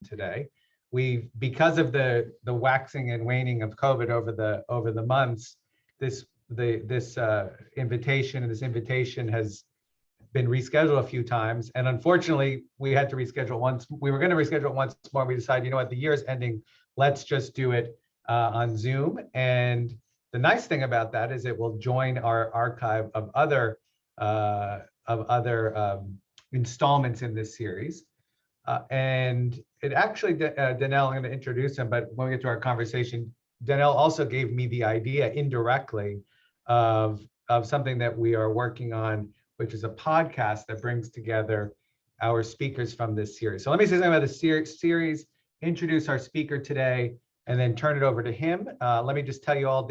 today. Because of the waxing and waning of COVID over the months, this invitation has been rescheduled a few times, and unfortunately we had to reschedule once. We were going to reschedule it once more. We decided, you know what, the year is ending, let's just do it on Zoom. And the nice thing about that is it will join our archive of other installments in this series. And it actually, Danielle, I'm going to introduce him, but when we get to our conversation, Danielle also gave me the idea indirectly of something that we are working on, which is a podcast that brings together our speakers from this series. So let me say something about the series, introduce our speaker today, and then turn it over to him. Let me just tell you all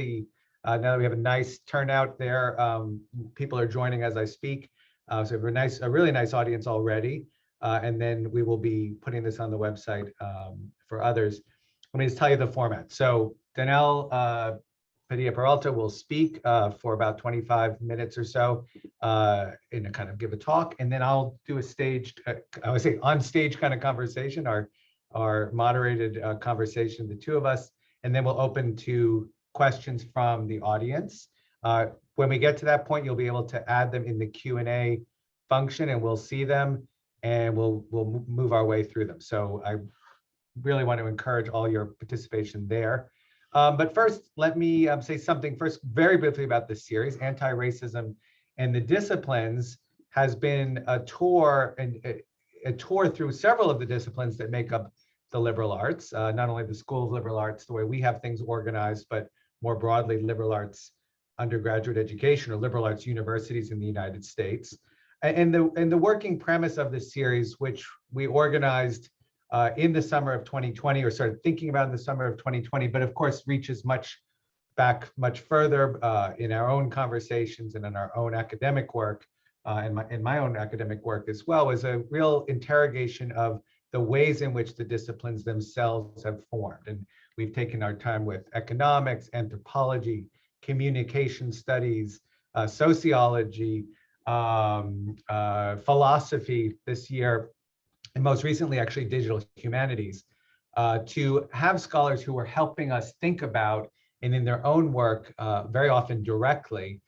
now that we have a nice turnout there, people are joining as I speak. So we have a really nice audience already. And then we will be putting this on the website for others. Let me just tell you the format. So Danielle Padilla Peralta will speak for about 25 minutes or so in a kind of give a talk, and then I'll do a staged, I would say on stage kind of conversation, our moderated conversation, the two of us, and then we'll open to questions from the audience. When we get to that point, you'll be able to add them in the Q&A function, and we'll see them, and we'll move our way through them. So I really want to encourage all your participation there. But first, let me say something first very briefly about this series. Anti-Racism and the Disciplines has been a tour through several of the disciplines that make up the liberal arts, not only the School of Liberal Arts, the way we have things organized, but more broadly, liberal arts undergraduate education or liberal arts universities in the United States. And the working premise of this series, which we organized in the summer of 2020, or started thinking about in the summer of 2020, but of course reaches much further in our own conversations and in our own academic work, in my own academic work as well, was a real interrogation of the ways in which the disciplines themselves have formed. And we've taken our time with economics, anthropology, communication studies, sociology, philosophy this year, and most recently, actually, digital humanities, to have scholars who are helping us think about, and in their own work, very often directly,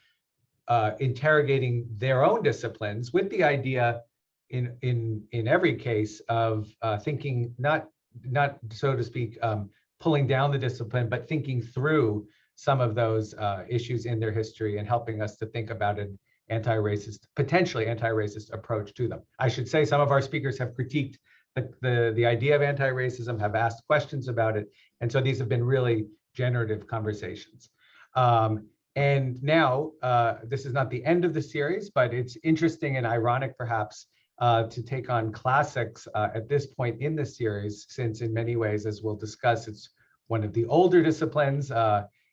interrogating their own disciplines with the idea, in every case, of thinking not so to speak, pulling down the discipline, but thinking through some of those issues in their history and helping us to think about an potentially anti-racist approach to them. I should say some of our speakers have critiqued the idea of anti-racism, have asked questions about it, and so these have been really generative conversations. And now, this is not the end of the series, but it's interesting and ironic perhaps to take on classics at this point in the series, since in many ways, as we'll discuss, it's one of the older disciplines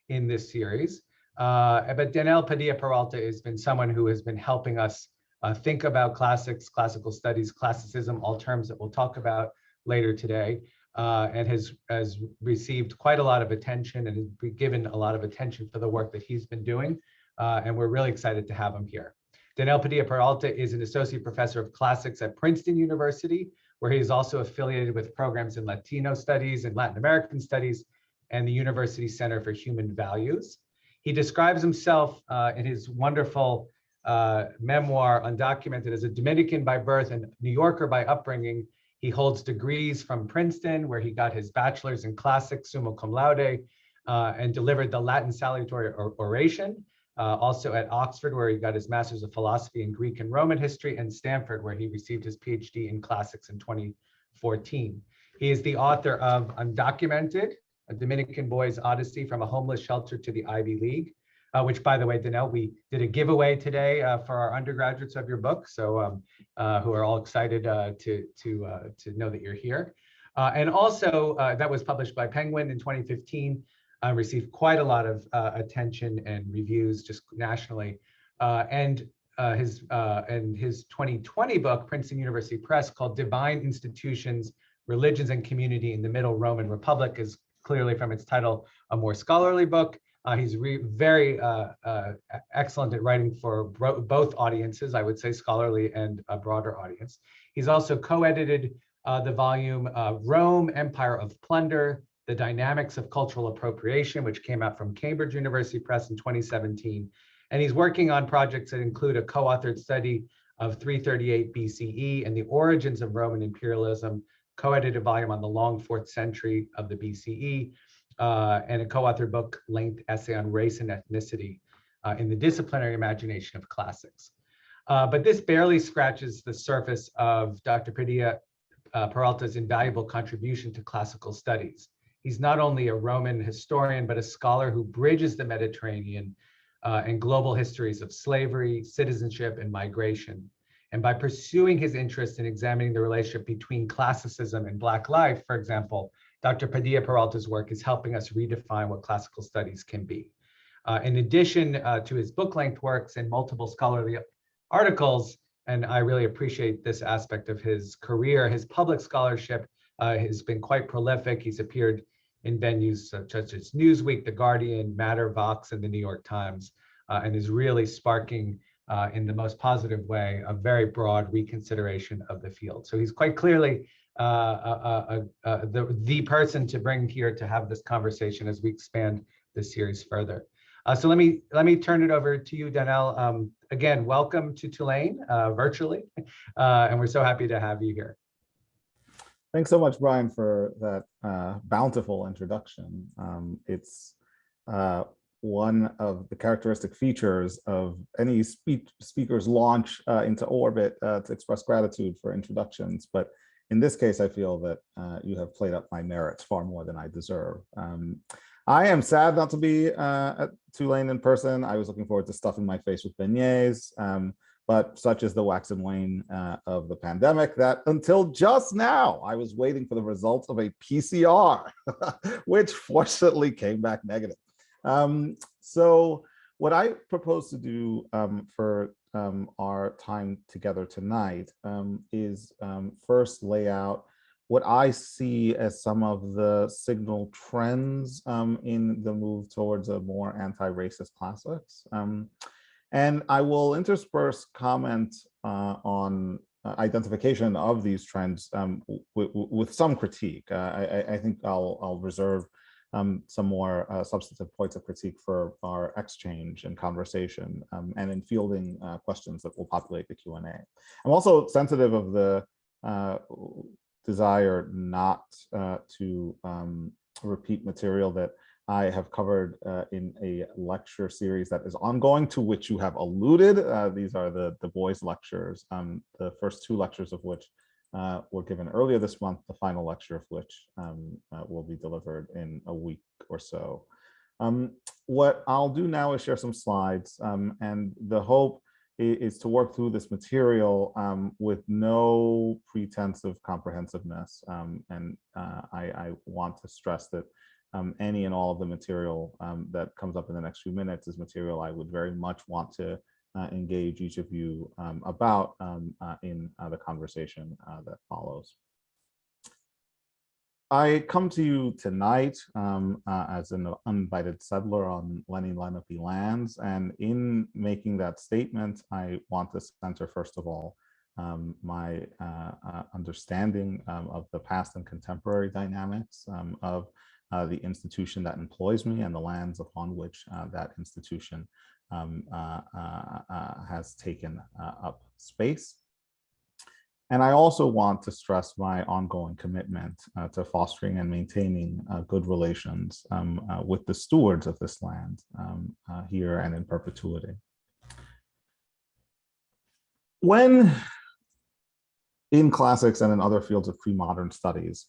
in this series. But Danielle Padilla Peralta has been someone who has been helping us think about classics, classical studies, classicism, all terms that we'll talk about later today, and has received quite a lot of attention and has been given a lot of attention for the work that he's been doing. And we're really excited to have him here. Danielle Padilla Peralta is an associate professor of classics at Princeton University, where he is also affiliated with programs in Latino studies and Latin American studies and the University Center for Human Values. He describes himself in his wonderful memoir, Undocumented, as a Dominican by birth and New Yorker by upbringing. He holds degrees from Princeton, where he got his bachelor's in classics, summa cum laude, and delivered the Latin salutary oration. Also at Oxford, where he got his master's of philosophy in Greek and Roman history, and Stanford, where he received his PhD in classics in 2014. He is the author of Undocumented, A Dominican Boy's Odyssey from a Homeless Shelter to the Ivy League, which, by the way, Danielle, we did a giveaway today for our undergraduates of your book, so who are all excited to know that you're here. And also, that was published by Penguin in 2015, received quite a lot of attention and reviews just nationally. And his 2020 book, Princeton University Press, called Divine Institutions, Religions and Community in the Middle Roman Republic, is clearly, from its title, a more scholarly book. He's very excellent at writing for both audiences, I would say, scholarly and a broader audience. He's also co-edited the volume Rome, Empire of Plunder, The Dynamics of Cultural Appropriation, which came out from Cambridge University Press in 2017. And he's working on projects that include a co-authored study of 338 BCE and the origins of Roman imperialism, co-edited volume on the long 4th century of the BCE, and a co-authored book-length essay on race and ethnicity in the disciplinary imagination of classics. But this barely scratches the surface of Dr. Padilla Peralta's invaluable contribution to classical studies. He's not only a Roman historian, but a scholar who bridges the Mediterranean and global histories of slavery, citizenship, and migration. And by pursuing his interest in examining the relationship between classicism and Black life, for example, Dr. Padilla Peralta's work is helping us redefine what classical studies can be. In addition to his book-length works and multiple scholarly articles, and I really appreciate this aspect of his career, his public scholarship has been quite prolific. He's appeared in venues such as Newsweek, The Guardian, Matter, Vox, and the New York Times, and is really sparking in the most positive way a very broad reconsideration of the field. So he's quite clearly the person to bring here to have this conversation as we expand this series further. So let me turn it over to you, Danielle. Again, welcome to Tulane virtually, and we're so happy to have you here. Thanks so much, Brian, for that bountiful introduction. It's one of the characteristic features of any speaker's launch into orbit to express gratitude for introductions. But in this case, I feel that you have played up my merits far more than I deserve. I am sad not to be at Tulane in person. I was looking forward to stuffing my face with beignets, but such is the wax and wane of the pandemic that until just now, I was waiting for the results of a PCR, which fortunately came back negative. So what I propose to do for our time together tonight is first lay out what I see as some of the signal trends in the move towards a more anti-racist classics. And I will intersperse comment on identification of these trends with some critique. I think I'll reserve some more substantive points of critique for our exchange and conversation and in fielding questions that will populate the Q&A. I'm also sensitive of the desire not to repeat material that I have covered in a lecture series that is ongoing, to which you have alluded. These are the boys lectures, the first 2 lectures of which were given earlier this month, the final lecture of which will be delivered in a week or so. What I'll do now is share some slides, and the hope is to work through this material with no pretense of comprehensiveness. And I want to stress that any and all of the material that comes up in the next few minutes is material I would very much want to engage each of you about in the conversation that follows. I come to you tonight as an uninvited settler on Lenni Lenape lands, and in making that statement, I want to center, first of all, my understanding of the past and contemporary dynamics of the institution that employs me and the lands upon which that institution has taken up space. And I also want to stress my ongoing commitment to fostering and maintaining good relations with the stewards of this land here and in perpetuity. When in classics and in other fields of pre-modern studies,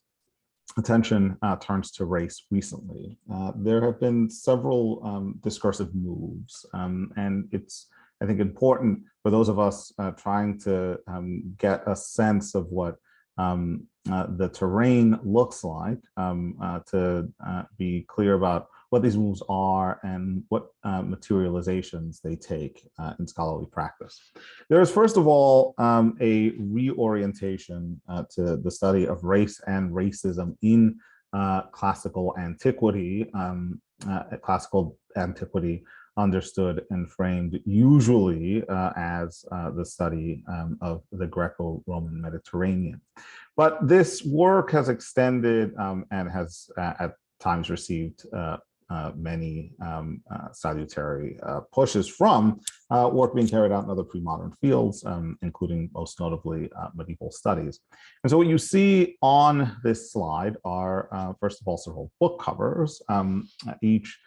attention turns to race recently, there have been several discursive moves, and it's, I think, important for those of us trying to get a sense of what the terrain looks like to be clear about what these moves are and what materializations they take in scholarly practice. There is, first of all, a reorientation to the study of race and racism in classical antiquity, understood and framed usually as the study of the Greco-Roman Mediterranean. But this work has extended and has at times received many salutary pushes from work being carried out in other pre-modern fields, including most notably medieval studies. And so what you see on this slide are, first of all, several book covers, each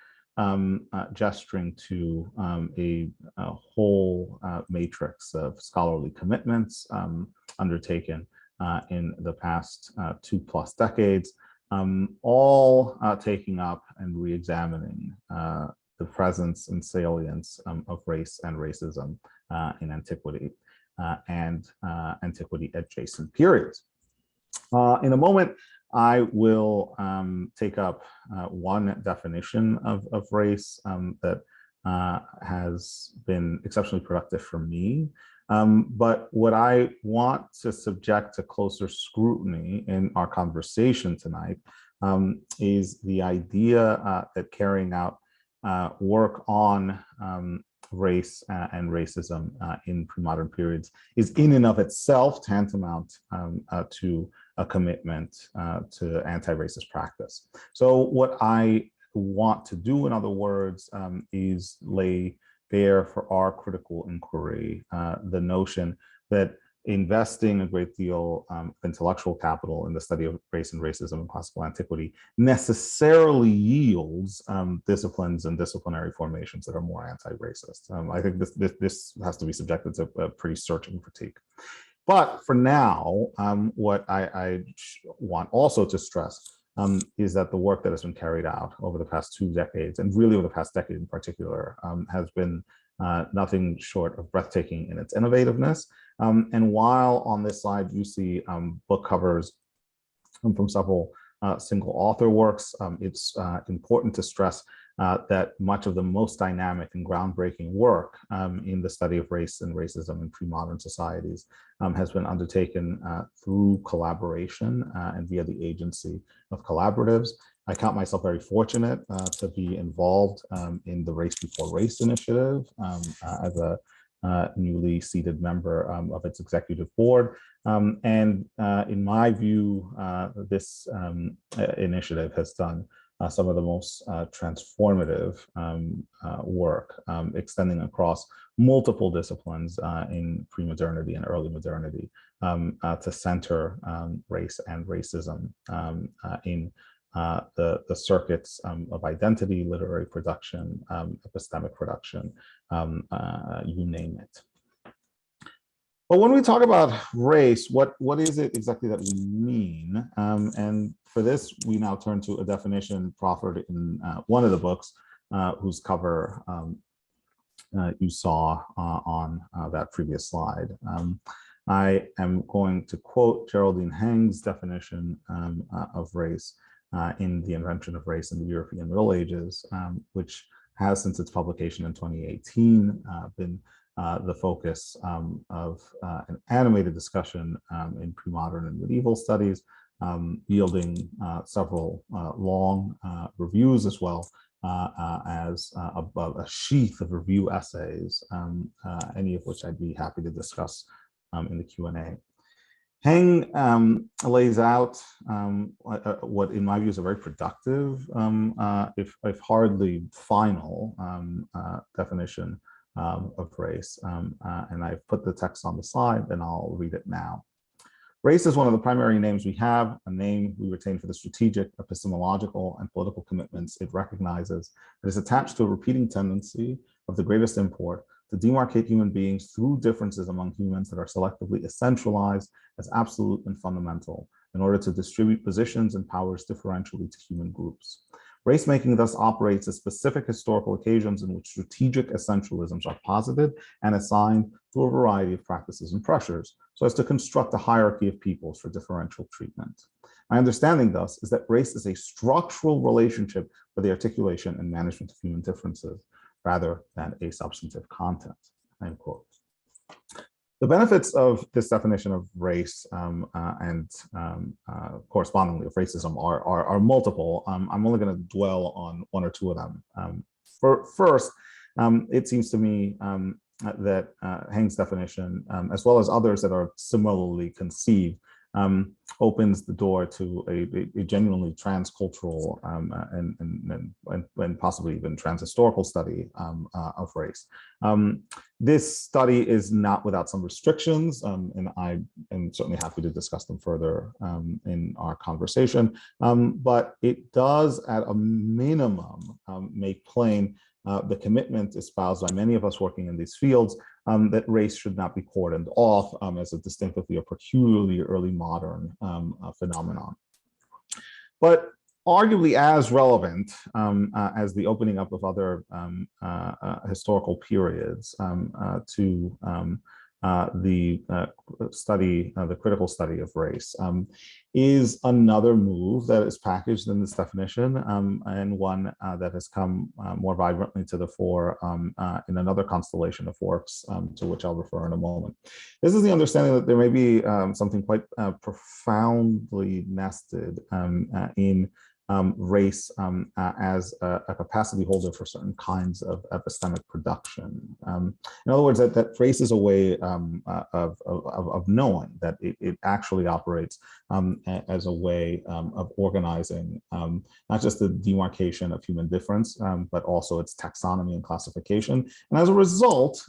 gesturing to a whole matrix of scholarly commitments undertaken in the past 2+ decades, all taking up and re-examining the presence and salience of race and racism in antiquity and antiquity adjacent periods. In a moment, I will take up one definition of race that has been exceptionally productive for me. But what I want to subject to closer scrutiny in our conversation tonight is the idea that carrying out work on race and racism in pre-modern periods is in and of itself tantamount to a commitment to anti-racist practice. So what I want to do, in other words, is lay bare for our critical inquiry the notion that investing a great deal of intellectual capital in the study of race and racism in classical antiquity necessarily yields disciplines and disciplinary formations that are more anti-racist. I think this has to be subjected to a pretty searching critique. But for now, what I want also to stress is that the work that has been carried out over the past 2 decades, and really over the past decade in particular, has been nothing short of breathtaking in its innovativeness. And while on this slide you see book covers from several single author works, it's important to stress that much of the most dynamic and groundbreaking work in the study of race and racism in pre-modern societies has been undertaken through collaboration and via the agency of collaboratives. I count myself very fortunate to be involved in the Race Before Race initiative as a newly seated member of its executive board. And in my view, this initiative has done some of the most transformative work, extending across multiple disciplines in pre-modernity and early modernity to center race and racism in the circuits of identity, literary production, epistemic production, you name it. But when we talk about race, what is it exactly that we mean? And for this, we now turn to a definition proffered in one of the books, whose cover you saw on that previous slide. I am going to quote Geraldine Heng's definition of race in The Invention of Race in the European Middle Ages, which has, since its publication in 2018, been the focus of an animated discussion in pre-modern and medieval studies, yielding several long reviews, as well as a sheath of review essays, any of which I'd be happy to discuss in the Q&A. Heng lays out what, in my view, is a very productive, if hardly final, definition of race. And I've put the text on the slide, and I'll read it now. Race is one of the primary names we have, a name we retain for the strategic, epistemological, and political commitments it recognizes. It is attached to a repeating tendency of the greatest import to demarcate human beings through differences among humans that are selectively essentialized as absolute and fundamental in order to distribute positions and powers differentially to human groups. Race-making thus operates as specific historical occasions in which strategic essentialisms are posited and assigned through a variety of practices and pressures, so as to construct a hierarchy of peoples for differential treatment. My understanding thus is that race is a structural relationship for the articulation and management of human differences, rather than a substantive content, end quote. The benefits of this definition of race and correspondingly of racism are multiple. I'm only going to dwell on one or two of them. First, it seems to me that Heng's definition, as well as others that are similarly conceived, opens the door to a genuinely transcultural and possibly even transhistorical study of race. This study is not without some restrictions, and I am certainly happy to discuss them further in our conversation, but it does at a minimum make plain the commitment espoused by many of us working in these fields that race should not be cordoned off as a distinctively or peculiarly early modern phenomenon. But arguably as relevant as the opening up of other historical periods to the critical study of race is another move that is packaged in this definition, and one that has come more vibrantly to the fore in another constellation of works to which I'll refer in a moment. This is the understanding that there may be something quite profoundly nested in race as a capacity holder for certain kinds of epistemic production. In other words, that race is a way of knowing, that it actually operates as a way of organizing not just the demarcation of human difference, but also its taxonomy and classification. And as a result,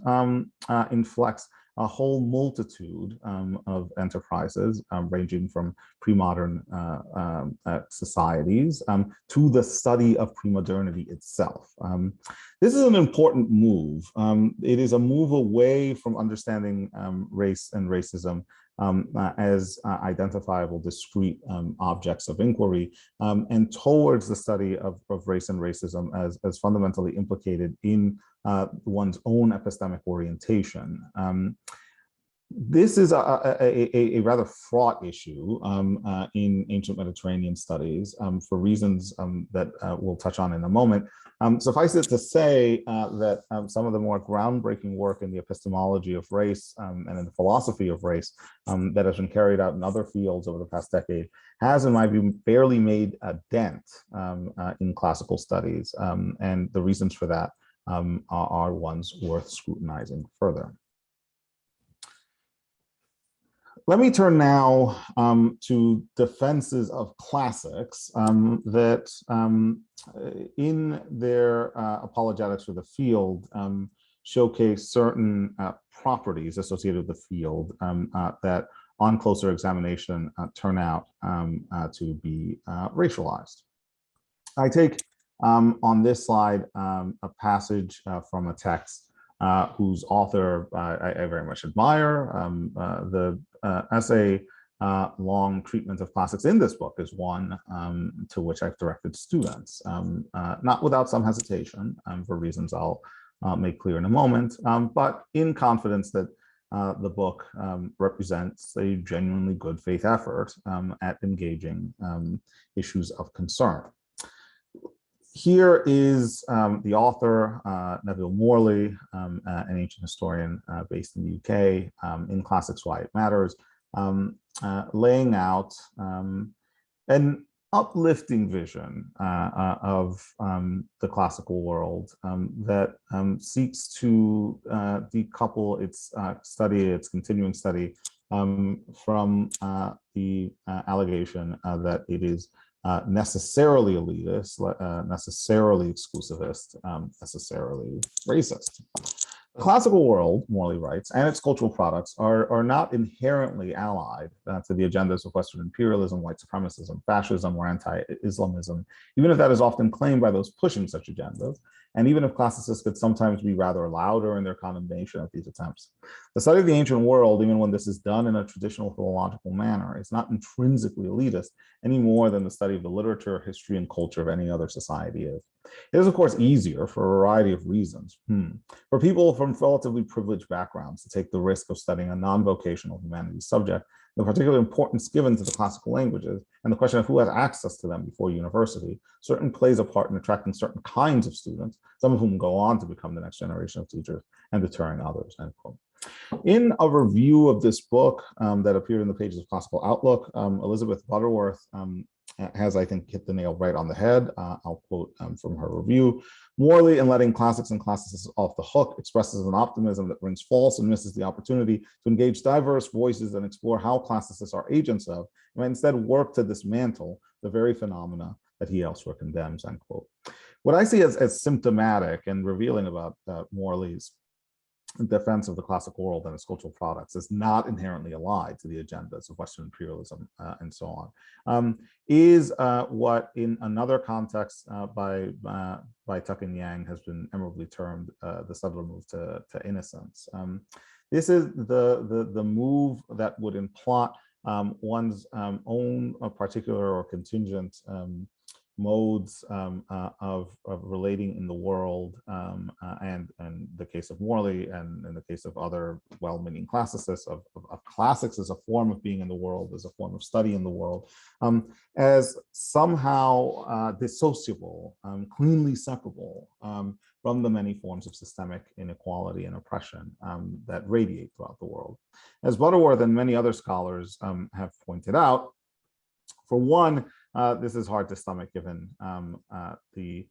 inflects a whole multitude of enterprises ranging from pre-modern societies to the study of pre-modernity itself. This is an important move. It is a move away from understanding race and racism as identifiable discrete objects of inquiry, and towards the study of race and racism as fundamentally implicated in one's own epistemic orientation. This is a rather fraught issue in ancient Mediterranean studies for reasons that we'll touch on in a moment. Suffice it to say that some of the more groundbreaking work in the epistemology of race and in the philosophy of race that has been carried out in other fields over the past decade has, in my view, barely made a dent in classical studies. And the reasons for that are ones worth scrutinizing further. Let me turn now to defenses of classics that in their apologetics for the field showcase certain properties associated with the field that on closer examination turn out to be racialized. I take on this slide a passage from a text whose author I very much admire. The essay Long Treatment of Classics in this book is one to which I've directed students, not without some hesitation for reasons I'll make clear in a moment, but in confidence that the book represents a genuinely good faith effort at engaging issues of concern. Here is the author, Neville Morley, an ancient historian based in the UK, in Classics Why It Matters, laying out an uplifting vision of the classical world that seeks to decouple its study, its continuing study, from the allegation that it is necessarily elitist, necessarily exclusivist, necessarily racist. The classical world, Morley writes, and its cultural products are not inherently allied to the agendas of Western imperialism, white supremacism, fascism, or anti-Islamism, even if that is often claimed by those pushing such agendas, and even if classicists could sometimes be rather louder in their condemnation of these attempts. The study of the ancient world, even when this is done in a traditional philological manner, is not intrinsically elitist any more than the study of the literature, history, and culture of any other society is. It is, of course, easier for a variety of reasons for people from relatively privileged backgrounds to take the risk of studying a non-vocational humanities subject, the particular importance given to the classical languages, and the question of who has access to them before university, certainly plays a part in attracting certain kinds of students, some of whom go on to become the next generation of teachers, and deterring others, end quote. In a review of this book that appeared in the pages of Classical Outlook, Elizabeth Butterworth has, I think, hit the nail right on the head. I'll quote from her review. Morley, in letting classics and classicists off the hook, expresses an optimism that rings false and misses the opportunity to engage diverse voices and explore how classicists are agents of, and instead work to dismantle the very phenomena that he elsewhere condemns, end quote. What I see as symptomatic and revealing about Morley's defense of the classical world and its cultural products is not inherently allied to the agendas of Western imperialism and so on, is what in another context by Tuck and Yang has been emeraldly termed the subtler move to innocence. This is the move that would imply one's own particular or contingent modes of relating in the world, and in the case of Morley and in the case of other well-meaning classicists, of classics as a form of being in the world, as a form of study in the world, as somehow dissociable, cleanly separable from the many forms of systemic inequality and oppression that radiate throughout the world. As Butterworth and many other scholars have pointed out, for one, this is hard to stomach given the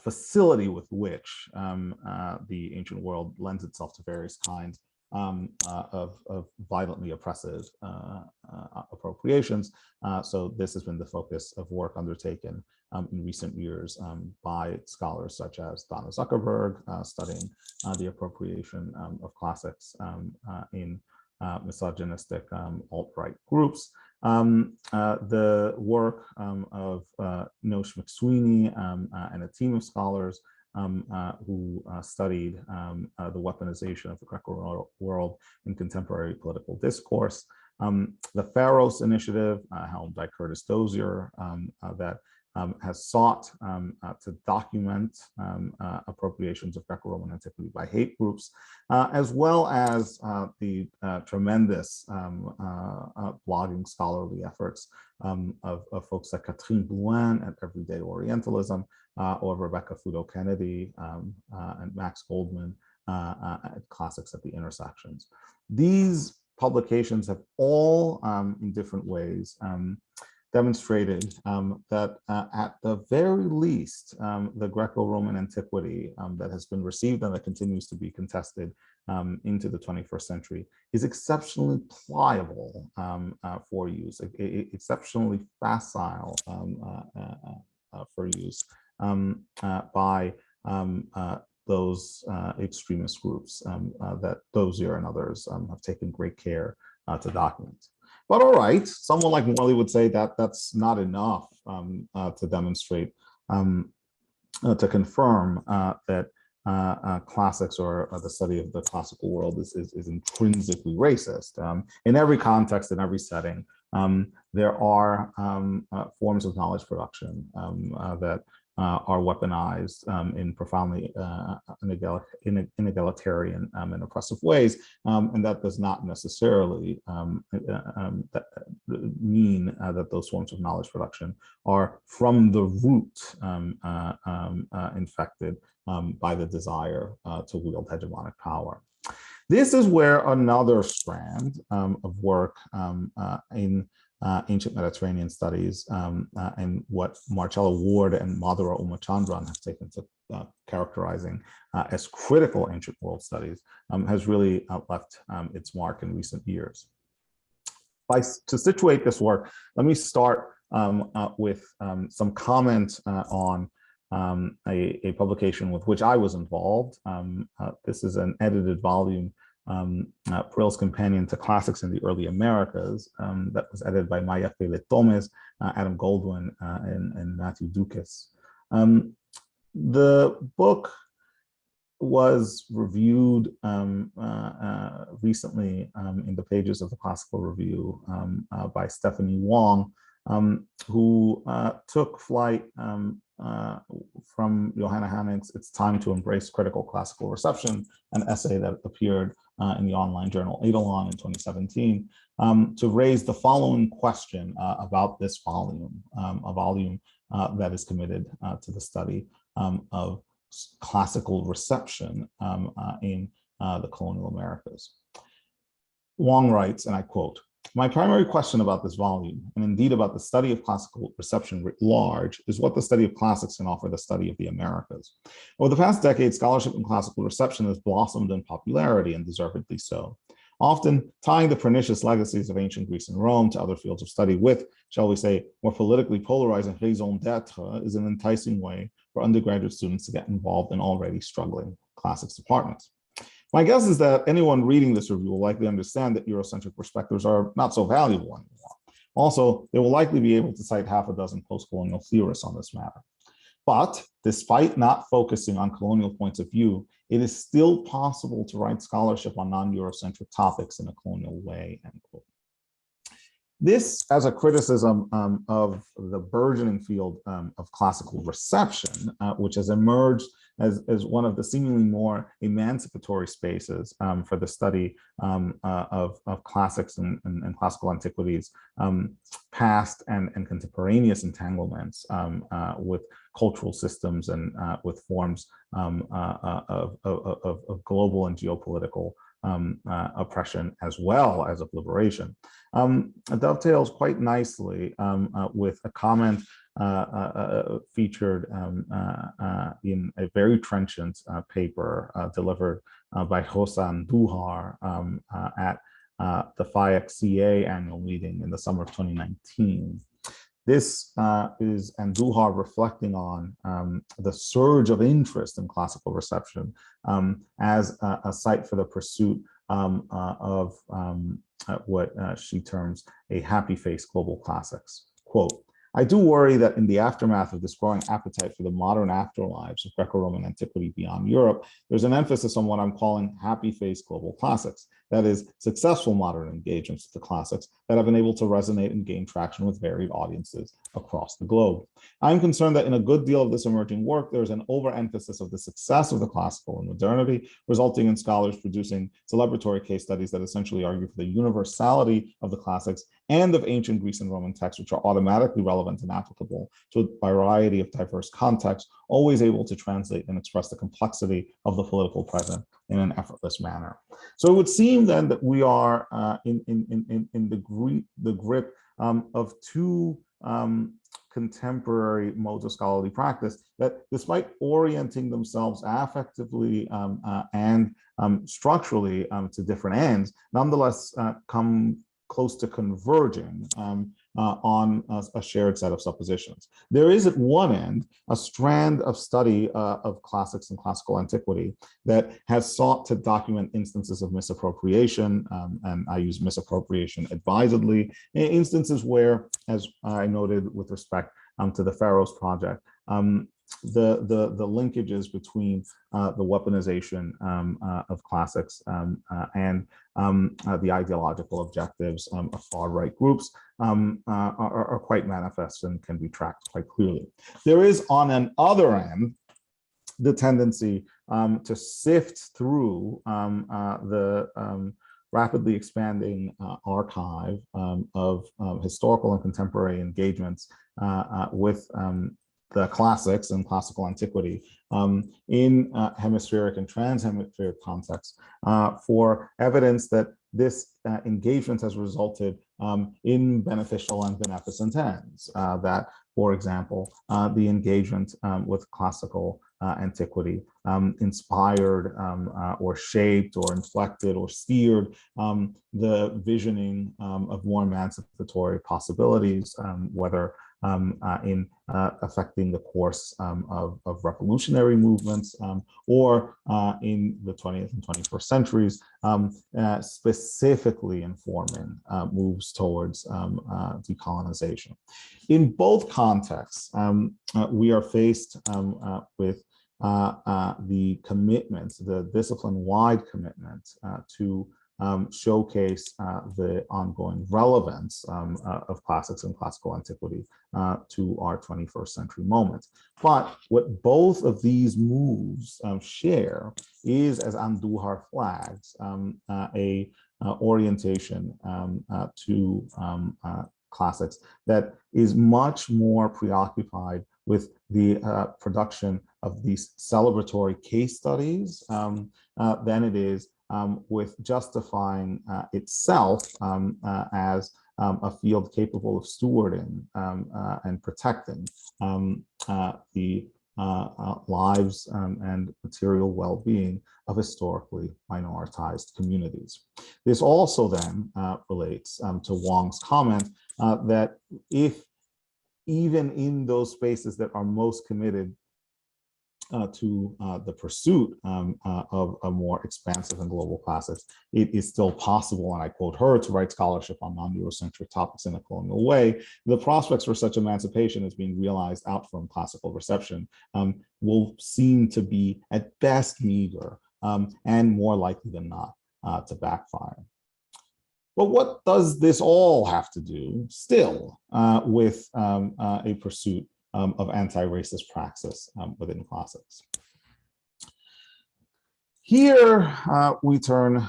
facility with which the ancient world lends itself to various kinds of violently oppressive appropriations. So this has been the focus of work undertaken in recent years by scholars such as Donna Zuckerberg, studying the appropriation of classics in misogynistic alt-right groups. The work of Nosh McSweeney and a team of scholars who studied the weaponization of the Greco world in contemporary political discourse. The Pharos Initiative, helmed by Curtis Dozier, that has sought to document appropriations of Greco-Roman antiquity by hate groups, as well as the tremendous blogging scholarly efforts of folks like Catherine Blouin at Everyday Orientalism, or Rebecca Fudo-Kennedy and Max Goldman at Classics at the Intersections. These publications have all, in different ways, demonstrated that at the very least, the Greco-Roman antiquity that has been received and that continues to be contested into the 21st century is exceptionally pliable for use, exceptionally facile for use by those extremist groups that Dozier and others have taken great care to document. But all right, someone like Morley would say that that's not enough to demonstrate, to confirm that classics or the study of the classical world is intrinsically racist. In every context, in every setting, there are forms of knowledge production that are weaponized in profoundly inegalitarian and oppressive ways, and that does not necessarily mean that those forms of knowledge production are from the root infected by the desire to wield hegemonic power. This is where another strand of work in ancient Mediterranean studies and what Marcella Ward and Madhura Umachandran have taken to characterizing as critical ancient world studies has really left its mark in recent years. To situate this work, let me start with some comment on a publication with which I was involved. This is an edited volume, Peralta's Companion to Classics in the Early Americas, that was edited by Maya Fele Thomas, Adam Goldwyn, and Matthew Dukas. The book was reviewed recently in the pages of the Classical Review by Stephanie Wong, who took flight from Johanna Hanig's It's Time to Embrace Critical Classical Reception, an essay that appeared in the online journal Eidolon in 2017, to raise the following question about this volume, a volume that is committed to the study of classical reception in the colonial Americas. Wong writes, and I quote, My primary question about this volume, and indeed about the study of classical reception writ large, is what the study of classics can offer the study of the Americas. Over the past decade, scholarship in classical reception has blossomed in popularity, and deservedly so, often tying the pernicious legacies of ancient Greece and Rome to other fields of study with, shall we say, more politically polarizing raison d'etre is an enticing way for undergraduate students to get involved in already struggling classics departments. My guess is that anyone reading this review will likely understand that Eurocentric perspectives are not so valuable anymore. Also, they will likely be able to cite half a dozen post-colonial theorists on this matter. But despite not focusing on colonial points of view, it is still possible to write scholarship on non-Eurocentric topics in a colonial way, end quote. This as a criticism of the burgeoning field of classical reception, which has emerged as one of the seemingly more emancipatory spaces for the study of classics and classical antiquities, past and contemporaneous entanglements with cultural systems and with forms of global and geopolitical oppression as well as of liberation. Dovetails quite nicely with a comment featured in a very trenchant paper delivered by Hossam Duhar at the FIXCA annual meeting in the summer of 2019. This is Andujar reflecting on the surge of interest in classical reception as a site for the pursuit of what she terms a happy face global classics. Quote, I do worry that in the aftermath of this growing appetite for the modern afterlives of Greco-Roman antiquity beyond Europe, there's an emphasis on what I'm calling happy face global classics. That is, successful modern engagements with the classics that have been able to resonate and gain traction with varied audiences across the globe. I'm concerned that in a good deal of this emerging work, there's an overemphasis of the success of the classical in modernity, resulting in scholars producing celebratory case studies that essentially argue for the universality of the classics and of ancient Greece and Roman texts, which are automatically relevant and applicable to a variety of diverse contexts, always able to translate and express the complexity of the political present in an effortless manner. So it would seem then that we are in the grip of two contemporary modes of scholarly practice that, despite orienting themselves affectively and structurally to different ends, nonetheless come close to converging on a shared set of suppositions. There is at one end a strand of study of classics and classical antiquity that has sought to document instances of misappropriation, and I use misappropriation advisedly, instances where, as I noted with respect to the Pharaohs Project, the linkages between the weaponization of classics and the ideological objectives of far-right groups are quite manifest and can be tracked quite clearly. There is, on an other end, the tendency to sift through the rapidly expanding archive of historical and contemporary engagements with the classics and classical antiquity in hemispheric and transhemispheric contexts for evidence that this engagement has resulted in beneficial and beneficent ends. That, for example, the engagement with classical antiquity inspired or shaped or inflected or steered the visioning of more emancipatory possibilities, whether in affecting the course of revolutionary movements or in the 20th and 21st centuries, specifically informing moves towards decolonization. In both contexts, we are faced with the commitment, the discipline-wide commitment to showcase the ongoing relevance of classics and classical antiquity to our 21st century moment. But what both of these moves share is, as Andujar flags, a orientation to classics that is much more preoccupied with the production of these celebratory case studies than it is with justifying itself as a field capable of stewarding and protecting the lives and material well-being of historically minoritized communities. This also then relates to Wong's comment that if even in those spaces that are most committed to the pursuit of a more expansive and global classics, it is still possible, and I quote her, to write scholarship on non-Eurocentric topics in a colonial way. The prospects for such emancipation as being realized out from classical reception will seem to be at best meager and more likely than not to backfire. But what does this all have to do still with a pursuit of anti-racist praxis within classics? Here we turn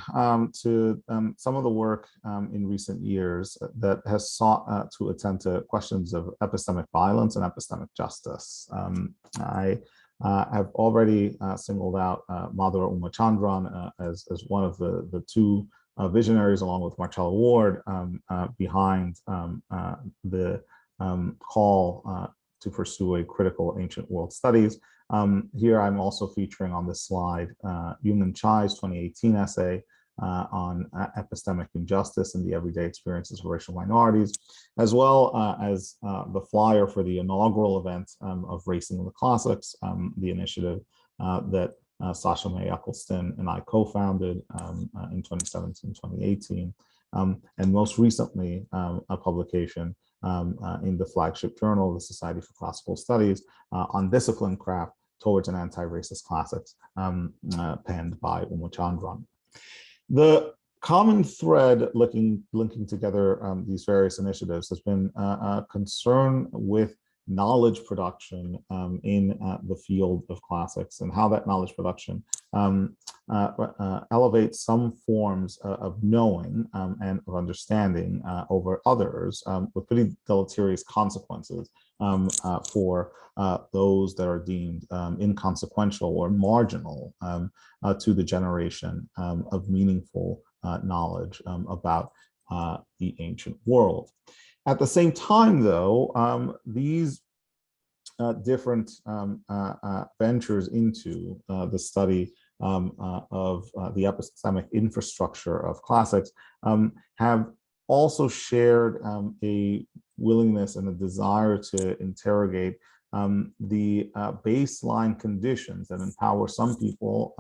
to some of the work in recent years that has sought to attend to questions of epistemic violence and epistemic justice. I have already singled out Madhura Umachandran as one of the two visionaries, along with Marcella Ward, behind the call to pursue a critical ancient world studies. Here I'm also featuring on this slide Yunnan Chai's 2018 essay on epistemic injustice and the everyday experiences of racial minorities, as well as the flyer for the inaugural event of Racing in the Classics, the initiative that Sasha May Eccleston and I co-founded in 2017-2018, and most recently a publication in the flagship journal, the Society for Classical Studies, on discipline craft towards an anti-racist classics, penned by Umachandran. The common thread linking together these various initiatives has been a concern with knowledge production in the field of classics, and how that knowledge production elevates some forms of knowing and of understanding over others, with pretty deleterious consequences for those that are deemed inconsequential or marginal to the generation of meaningful knowledge about the ancient world. At the same time, though, these different ventures into the study of the epistemic infrastructure of classics have also shared a willingness and a desire to interrogate the baseline conditions that empower some people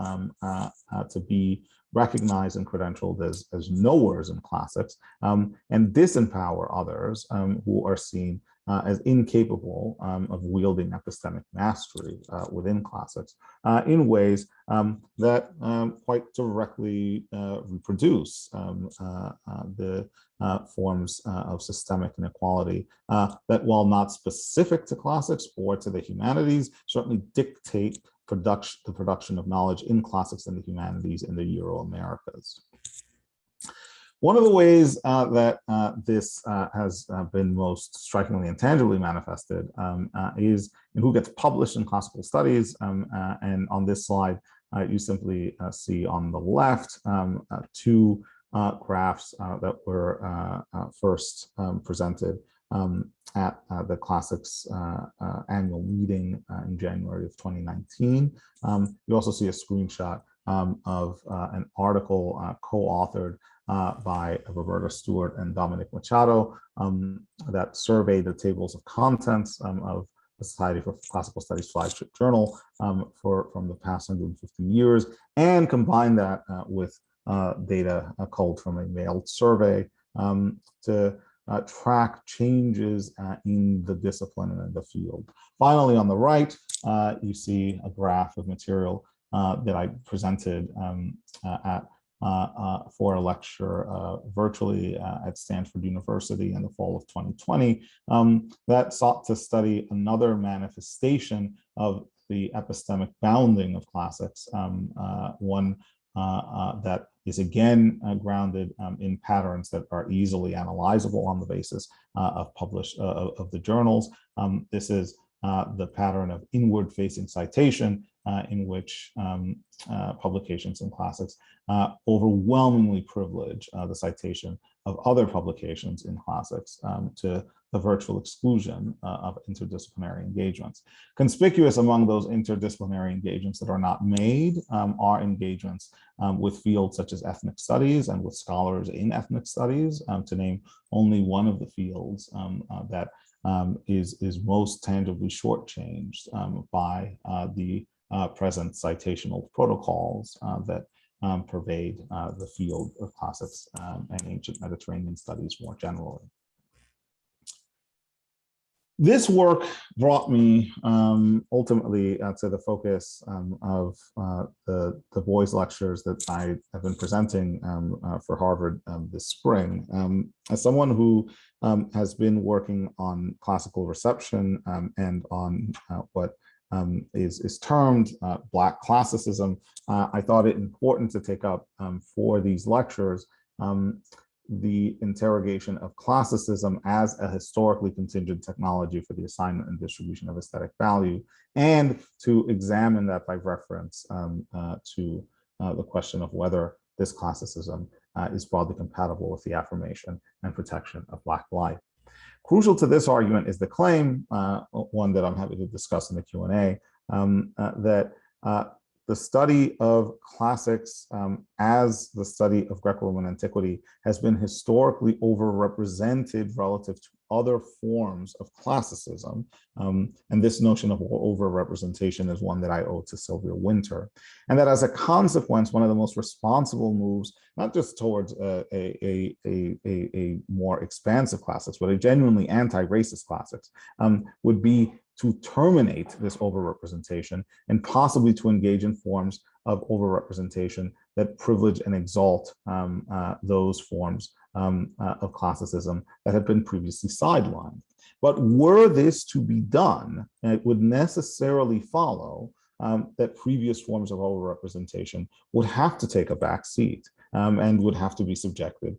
to be recognized and credentialed as knowers in classics, and disempower others who are seen as incapable of wielding epistemic mastery within classics in ways that quite directly reproduce the forms of systemic inequality that, while not specific to classics or to the humanities, certainly dictate the production of knowledge in classics and the humanities in the Euro-Americas. One of the ways that this has been most strikingly and tangibly manifested is in who gets published in classical studies. And on this slide, you simply see on the left two graphs that were first presented at the Classics annual meeting in January of 2019. You also see a screenshot of an article co-authored by Roberta Stewart and Dominic Machado that surveyed the tables of contents of the Society for Classical Studies flagship journal from the past 150 years, and combined that with data culled from a mailed survey to track changes in the discipline and in the field. Finally, on the right, you see a graph of material that I presented for a lecture virtually at Stanford University in the fall of 2020 that sought to study another manifestation of the epistemic bounding of classics, one that is again grounded in patterns that are easily analyzable on the basis of the journals. This is the pattern of inward-facing citation in which publications in classics overwhelmingly privilege the citation of other publications in classics to the virtual exclusion of interdisciplinary engagements. Conspicuous among those interdisciplinary engagements that are not made are engagements with fields such as ethnic studies and with scholars in ethnic studies, to name only one of the fields that is most tangibly shortchanged by the present citational protocols that pervade the field of classics and ancient Mediterranean studies more generally. This work brought me ultimately to the focus of the Boys lectures that I have been presenting for Harvard this spring. As someone who has been working on classical reception and on what is termed Black classicism, I thought it important to take up for these lectures the interrogation of classicism as a historically contingent technology for the assignment and distribution of aesthetic value, and to examine that by reference to the question of whether this classicism is broadly compatible with the affirmation and protection of Black life. Crucial to this argument is the claim, one that I'm happy to discuss in the Q&A, that the study of classics as the study of Greco-Roman antiquity has been historically overrepresented relative to other forms of classicism. And this notion of overrepresentation is one that I owe to Sylvia Wynter. And that as a consequence, one of the most responsible moves, not just towards a more expansive classics, but a genuinely anti-racist classics, would be to terminate this overrepresentation and possibly to engage in forms of overrepresentation that privilege and exalt those forms of classicism that have been previously sidelined. But were this to be done, it would necessarily follow that previous forms of overrepresentation would have to take a back seat and would have to be subjected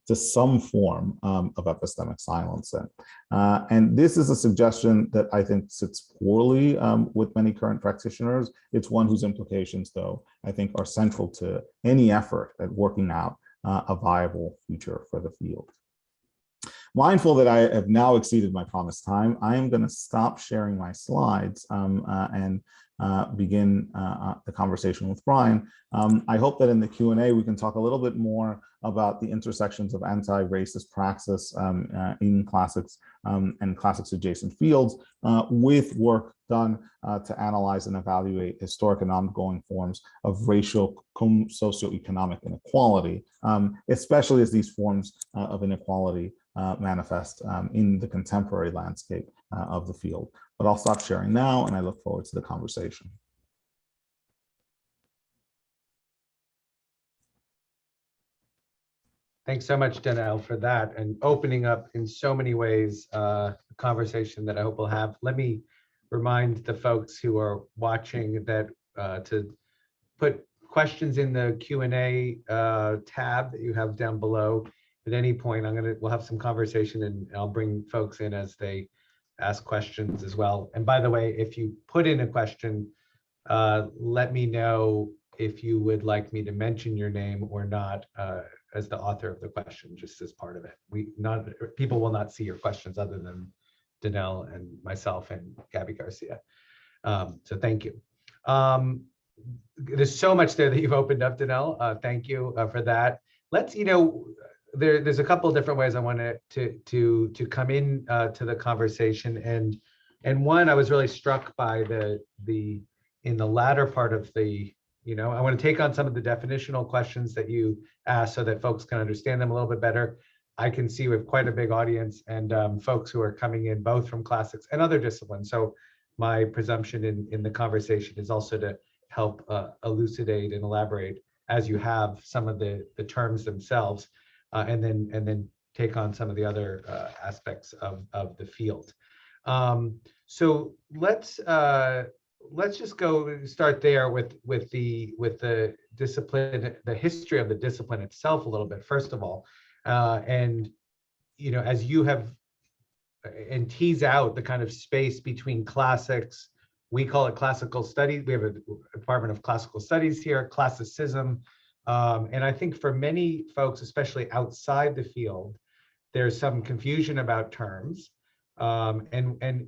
to some form of epistemic silencing. And this is a suggestion that I think sits poorly with many current practitioners. It's one whose implications, though, I think are central to any effort at working out a viable future for the field. Mindful that I have now exceeded my promised time, I am going to stop sharing my slides and begin the conversation with Brian. I hope that in the Q&A we can talk a little bit more about the intersections of anti-racist praxis in classics and classics adjacent fields with work done to analyze and evaluate historic and ongoing forms of racial socioeconomic inequality, especially as these forms of inequality manifest in the contemporary landscape of the field. But I'll stop sharing now, and I look forward to the conversation. Thanks so much, Danielle, for that and opening up in so many ways a conversation that I hope we'll have. Let me remind the folks who are watching that to put questions in the Q&A tab that you have down below. At any point, we'll have some conversation, and I'll bring folks in as they ask questions as well. And by the way, if you put in a question, let me know if you would like me to mention your name or not as the author of the question, just as part of it. People will not see your questions other than Danielle and myself and Gabby Garcia. So thank you. There's so much there that you've opened up, Danielle. Thank you for that. Let's, there's a couple of different ways I wanted to come in to the conversation, and one, I was really struck by in the latter part of the, I want to take on some of the definitional questions that you asked so that folks can understand them a little bit better. I can see we have quite a big audience and folks who are coming in both from classics and other disciplines. So my presumption in the conversation is also to help elucidate and elaborate as you have some of the terms themselves. And then take on some of the other aspects of the field. So let's just start there with the discipline, the history of the discipline itself a little bit, first of all. And as you have and tease out the kind of space between classics. We call it classical studies. We have a Department of Classical Studies here, classicism. And I think for many folks, especially outside the field, there's some confusion about terms. And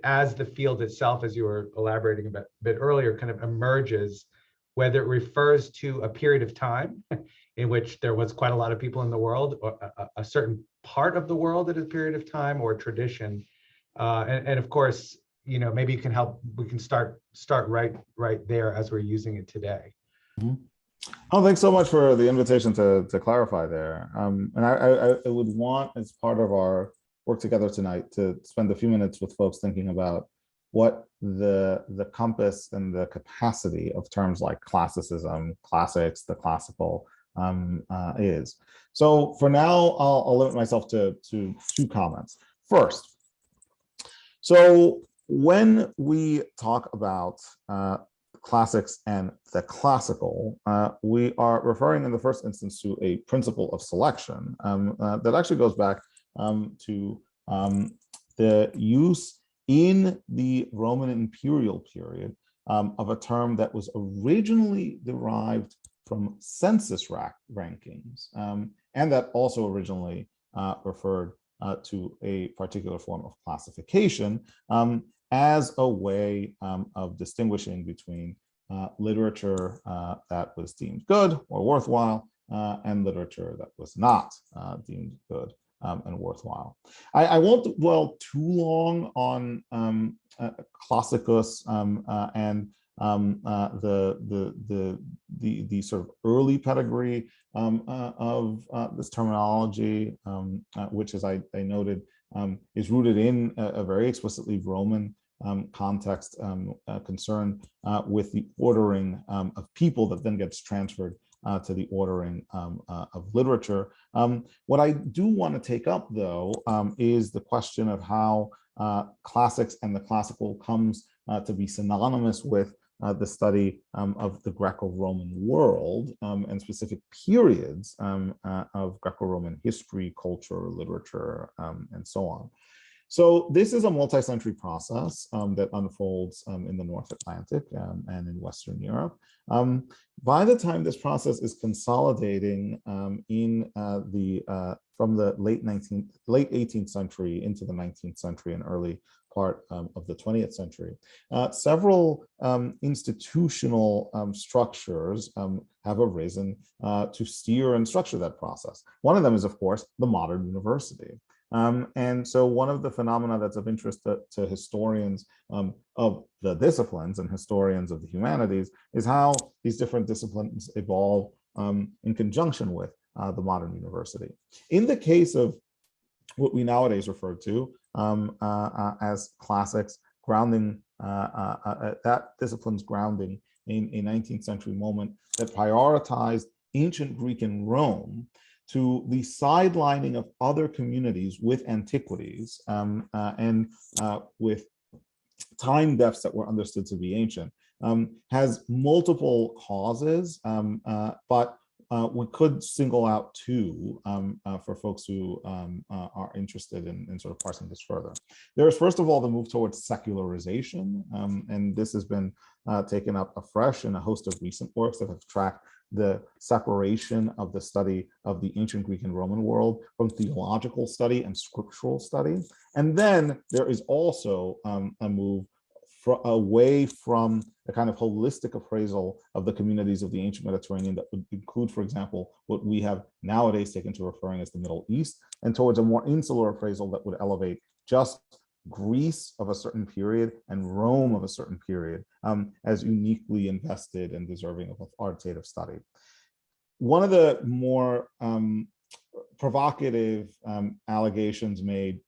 as the field itself, as you were elaborating a bit earlier, kind of emerges, whether it refers to a period of time in which there was quite a lot of people in the world, or a certain part of the world at a period of time, or tradition. And of course, you know, maybe you can help, we can start right there as we're using it today. Mm-hmm. Oh, thanks so much for the invitation to clarify there. And I would want, as part of our work together tonight, to spend a few minutes with folks thinking about what the compass and the capacity of terms like classicism, classics, the classical is. So for now, I'll limit myself to two comments. First, so when we talk about classics and the classical, we are referring in the first instance to a principle of selection that actually goes back to the use in the Roman imperial period of a term that was originally derived from census rankings, and that also originally referred to a particular form of classification as a way of distinguishing between literature that was deemed good or worthwhile and literature that was not deemed good and worthwhile. I won't dwell too long on classicus and the sort of early pedigree of this terminology, which, as I noted, is rooted in a very explicitly Roman context concerned with the ordering of people that then gets transferred to the ordering of literature. What I do want to take up, though, is the question of how classics and the classical comes to be synonymous with the study of the Greco-Roman world and specific periods of Greco-Roman history, culture, literature, and so on. So this is a multi-century process that unfolds in the North Atlantic and in Western Europe. By the time this process is consolidating from the late 18th century into the 19th century and early part of the 20th century, several institutional structures have arisen to steer and structure that process. One of them is, of course, the modern university. And so one of the phenomena that's of interest to historians of the disciplines and historians of the humanities is how these different disciplines evolve in conjunction with the modern university. In the case of what we nowadays refer to as classics, grounding, that discipline's grounding in a 19th century moment that prioritized ancient Greek and Rome to the sidelining of other communities with antiquities and with time depths that were understood to be ancient, has multiple causes, but we could single out two for folks who are interested in sort of parsing this further. There is, first of all, the move towards secularization, and this has been taken up afresh in a host of recent works that have tracked the separation of the study of the ancient Greek and Roman world from theological study and scriptural study. And then there is also a move away from a kind of holistic appraisal of the communities of the ancient Mediterranean that would include, for example, what we have nowadays taken to referring as the Middle East, and towards a more insular appraisal that would elevate just Greece of a certain period and Rome of a certain period as uniquely invested and deserving of authoritative study. One of the more provocative allegations made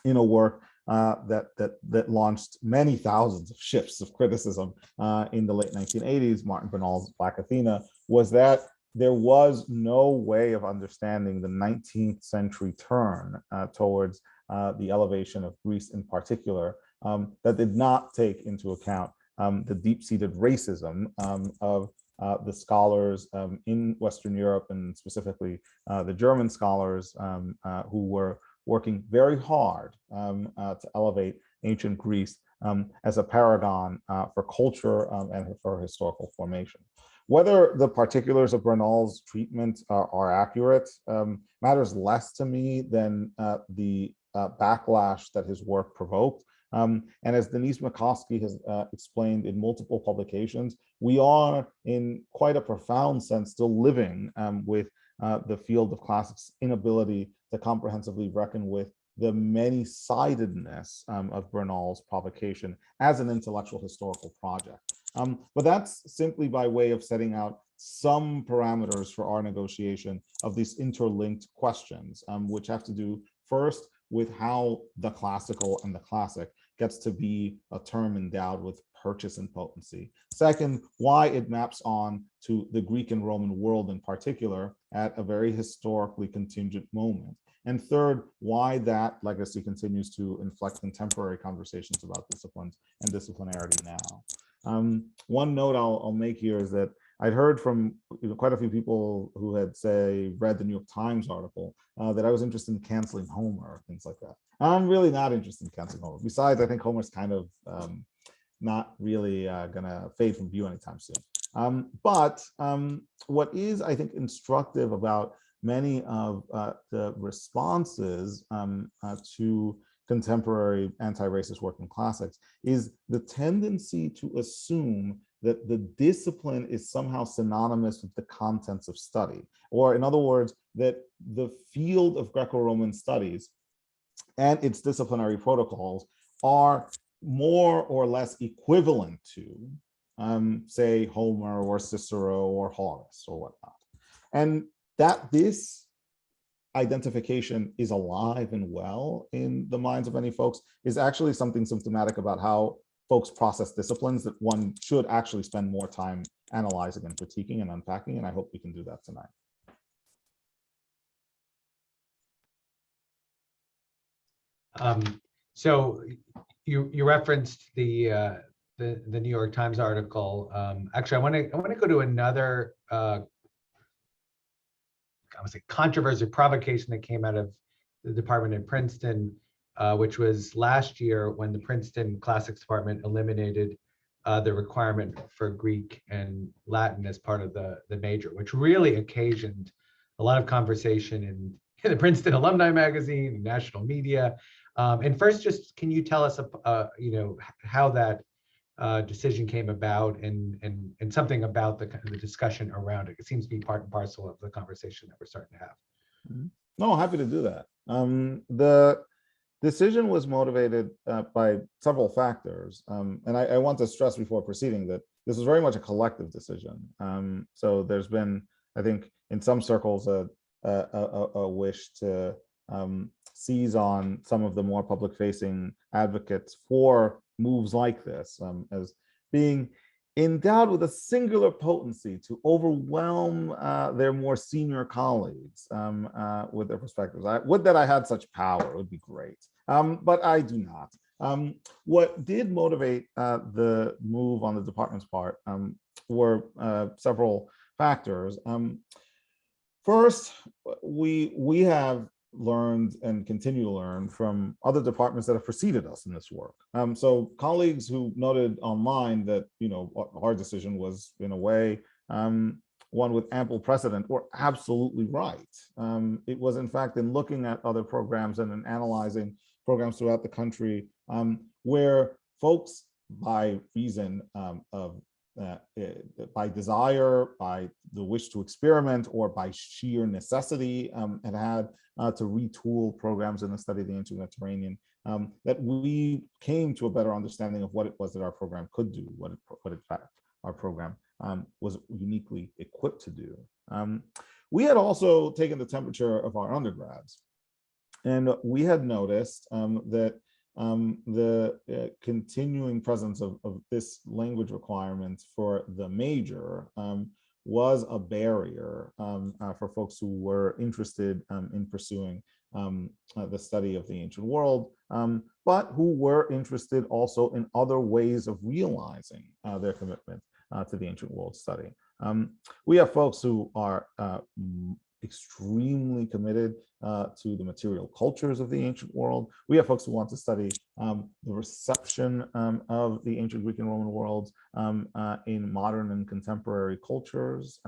in a work that launched many thousands of shifts of criticism in the late 1980s, Martin Bernal's Black Athena, was that there was no way of understanding the 19th century turn towards the elevation of Greece in particular that did not take into account the deep-seated racism of the scholars in Western Europe, and specifically the German scholars who were working very hard to elevate ancient Greece as a paragon for culture and for historical formation. Whether the particulars of Bernal's treatment are accurate matters less to me than the backlash that his work provoked. And as Denise McCoskey has explained in multiple publications, we are, in quite a profound sense, still living with the field of classics' inability to comprehensively reckon with the many-sidedness of Bernal's provocation as an intellectual historical project. But that's simply by way of setting out some parameters for our negotiation of these interlinked questions, which have to do first with how the classical and the classic gets to be a term endowed with purchase and potency. Second, why it maps on to the Greek and Roman world in particular at a very historically contingent moment. And third, why that legacy continues to inflect contemporary conversations about disciplines and disciplinarity now. One note I'll make here is that I'd heard from quite a few people who had, say, read the New York Times article that I was interested in canceling Homer, things like that. I'm really not interested in canceling Homer. Besides, I think Homer's kind of not really gonna fade from view anytime soon. But what is, I think, instructive about many of the responses to contemporary anti-racist work in classics is the tendency to assume that the discipline is somehow synonymous with the contents of study, or in other words, that the field of Greco-Roman studies and its disciplinary protocols are more or less equivalent to, say, Homer or Cicero or Horace or whatnot. And that this identification is alive and well in the minds of many folks is actually something symptomatic about how folks process disciplines that one should actually spend more time analyzing and critiquing and unpacking, and I hope we can do that tonight. So you referenced the New York Times article. Actually, I want to go to another I would say controversy, provocation that came out of the department in Princeton, which was last year when the Princeton Classics department eliminated the requirement for Greek and Latin as part of the major, which really occasioned a lot of conversation in the Princeton Alumni Magazine, national media. And first, just can you tell us, how that decision came about and something about the discussion around it? It seems to be part and parcel of the conversation that we're starting to have. No, happy to do that. The decision was motivated by several factors. And I want to stress before proceeding that this was very much a collective decision. So there's been, I think, in some circles, a wish to seize on some of the more public-facing advocates for moves like this as being endowed with a singular potency to overwhelm their more senior colleagues with their perspectives. Would that I had such power, it would be great, but I do not. What did motivate the move on the department's part were several factors. First, we have learned and continue to learn from other departments that have preceded us in this work. So colleagues who noted online that our decision was in a way one with ample precedent were absolutely right. It was in fact in looking at other programs and in analyzing programs throughout the country where folks by reason of by desire, by the wish to experiment, or by sheer necessity, had to retool programs in the study of the ancient Mediterranean, that we came to a better understanding of what it was that our program could do, what in fact our program was uniquely equipped to do. We had also taken the temperature of our undergrads, and we had noticed that the continuing presence of this language requirement for the major was a barrier for folks who were interested in pursuing the study of the ancient world, but who were interested also in other ways of realizing their commitment to the ancient world study. We have folks who are extremely committed to the material cultures of the ancient world. We have folks who want to study the reception of the ancient Greek and Roman worlds in modern and contemporary cultures.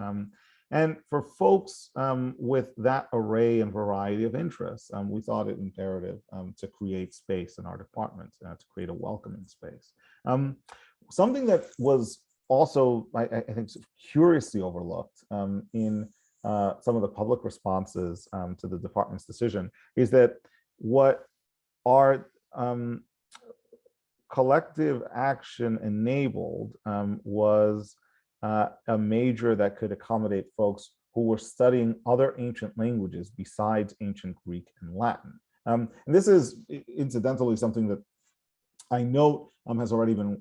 And for folks with that array and variety of interests, we thought it imperative to create space in our department, to create a welcoming space. Something that was also, I think, curiously overlooked in some of the public responses to the department's decision is that what our collective action enabled was a major that could accommodate folks who were studying other ancient languages besides ancient Greek and Latin. And this is incidentally something that I know has already been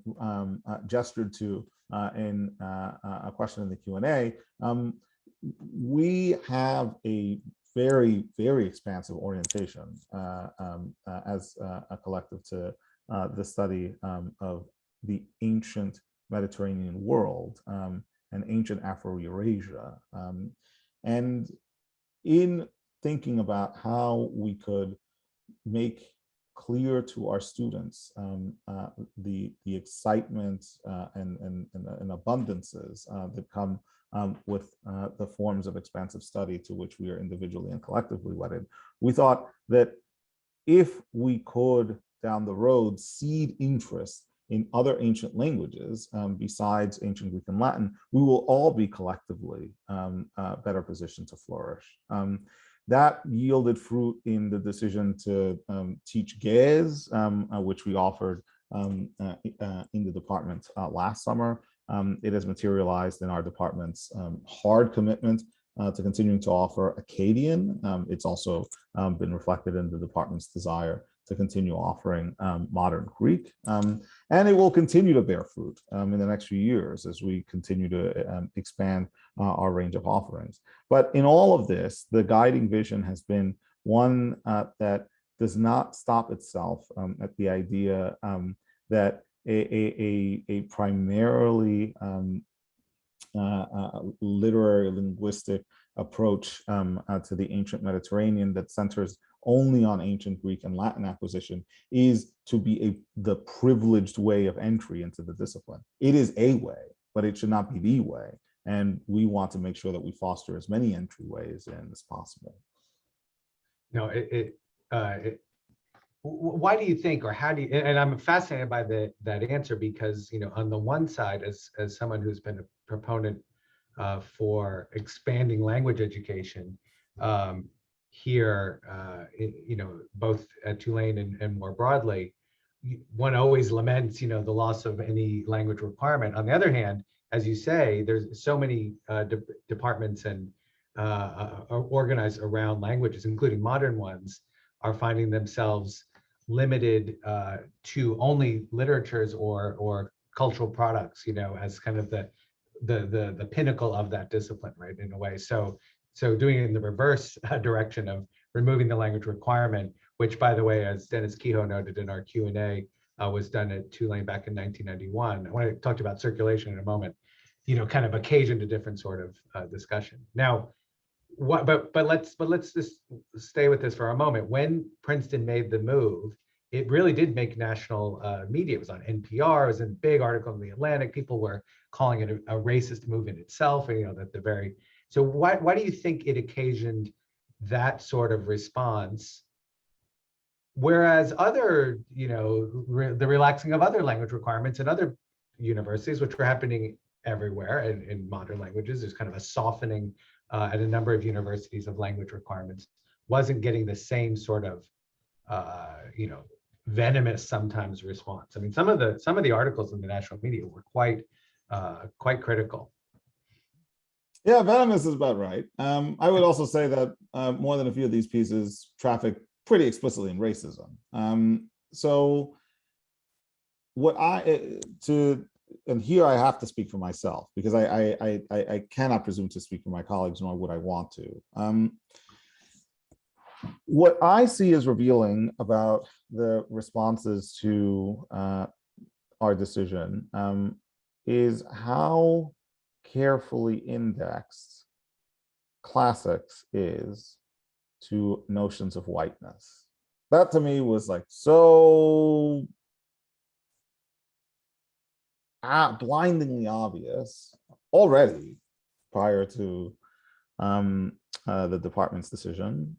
gestured to in a question in the Q&A. We have a very, very expansive orientation as a collective to the study of the ancient Mediterranean world and ancient Afro-Eurasia. And in thinking about how we could make clear to our students the excitement and abundances that come with the forms of expansive study to which we are individually and collectively wedded, we thought that if we could down the road seed interest in other ancient languages besides ancient Greek and Latin, we will all be collectively better positioned to flourish. That yielded fruit in the decision to teach Ge'ez, which we offered in the department last summer. It has materialized in our department's hard commitment to continuing to offer Akkadian. It's also been reflected in the department's desire to continue offering modern Greek. And it will continue to bear fruit in the next few years as we continue to expand our range of offerings. But in all of this, the guiding vision has been one that does not stop itself at the idea that a primarily literary linguistic approach to the ancient Mediterranean that centers only on ancient Greek and Latin acquisition is to be the privileged way of entry into the discipline. It is a way, but it should not be the way. And we want to make sure that we foster as many entryways in as possible. No, why do you think, or how do you, and I'm fascinated by that answer because, you know, on the one side, as someone who's been a proponent for expanding language education here, you know, both at Tulane and more broadly, one always laments, you know, the loss of any language requirement. On the other hand, as you say, there's so many departments and organized around languages, including modern ones, are finding themselves limited to only literatures or cultural products, you know, as kind of the pinnacle of that discipline, right? In a way, so doing it in the reverse direction of removing the language requirement, which, by the way, as Dennis Kehoe noted in our Q&A, was done at Tulane back in 1991. I want to talk about circulation in a moment, you know, kind of occasioned a different sort of discussion. Now, but let's just stay with this for a moment. When Princeton made the move, it really did make national media. It was on NPR. It was a big article in the Atlantic. People were calling it a racist move in itself. And, you know, that the very, so why do you think it occasioned that sort of response? Whereas other, you know, the relaxing of other language requirements in other universities, which were happening everywhere in modern languages, there's kind of a softening at a number of universities of language requirements, wasn't getting the same sort of, you know, venomous sometimes response. I mean, some of the articles in the national media were quite critical. Yeah, venomous is about right. I would also say that more than a few of these pieces traffic pretty explicitly in racism. So what and here I have to speak for myself because I cannot presume to speak for my colleagues, nor would I want to. What I see as revealing about the responses to our decision is how carefully indexed classics is to notions of whiteness. That to me was like so blindingly obvious already prior to the department's decision.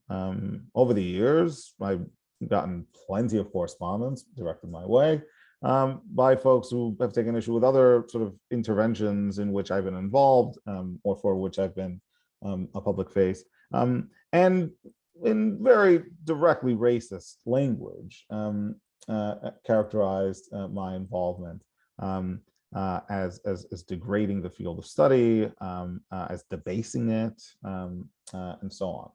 Over the years, I've gotten plenty of correspondence directed my way by folks who have taken issue with other sort of interventions in which I've been involved or for which I've been a public face, and in very directly racist language characterized my involvement as degrading the field of study, as debasing it, and so on.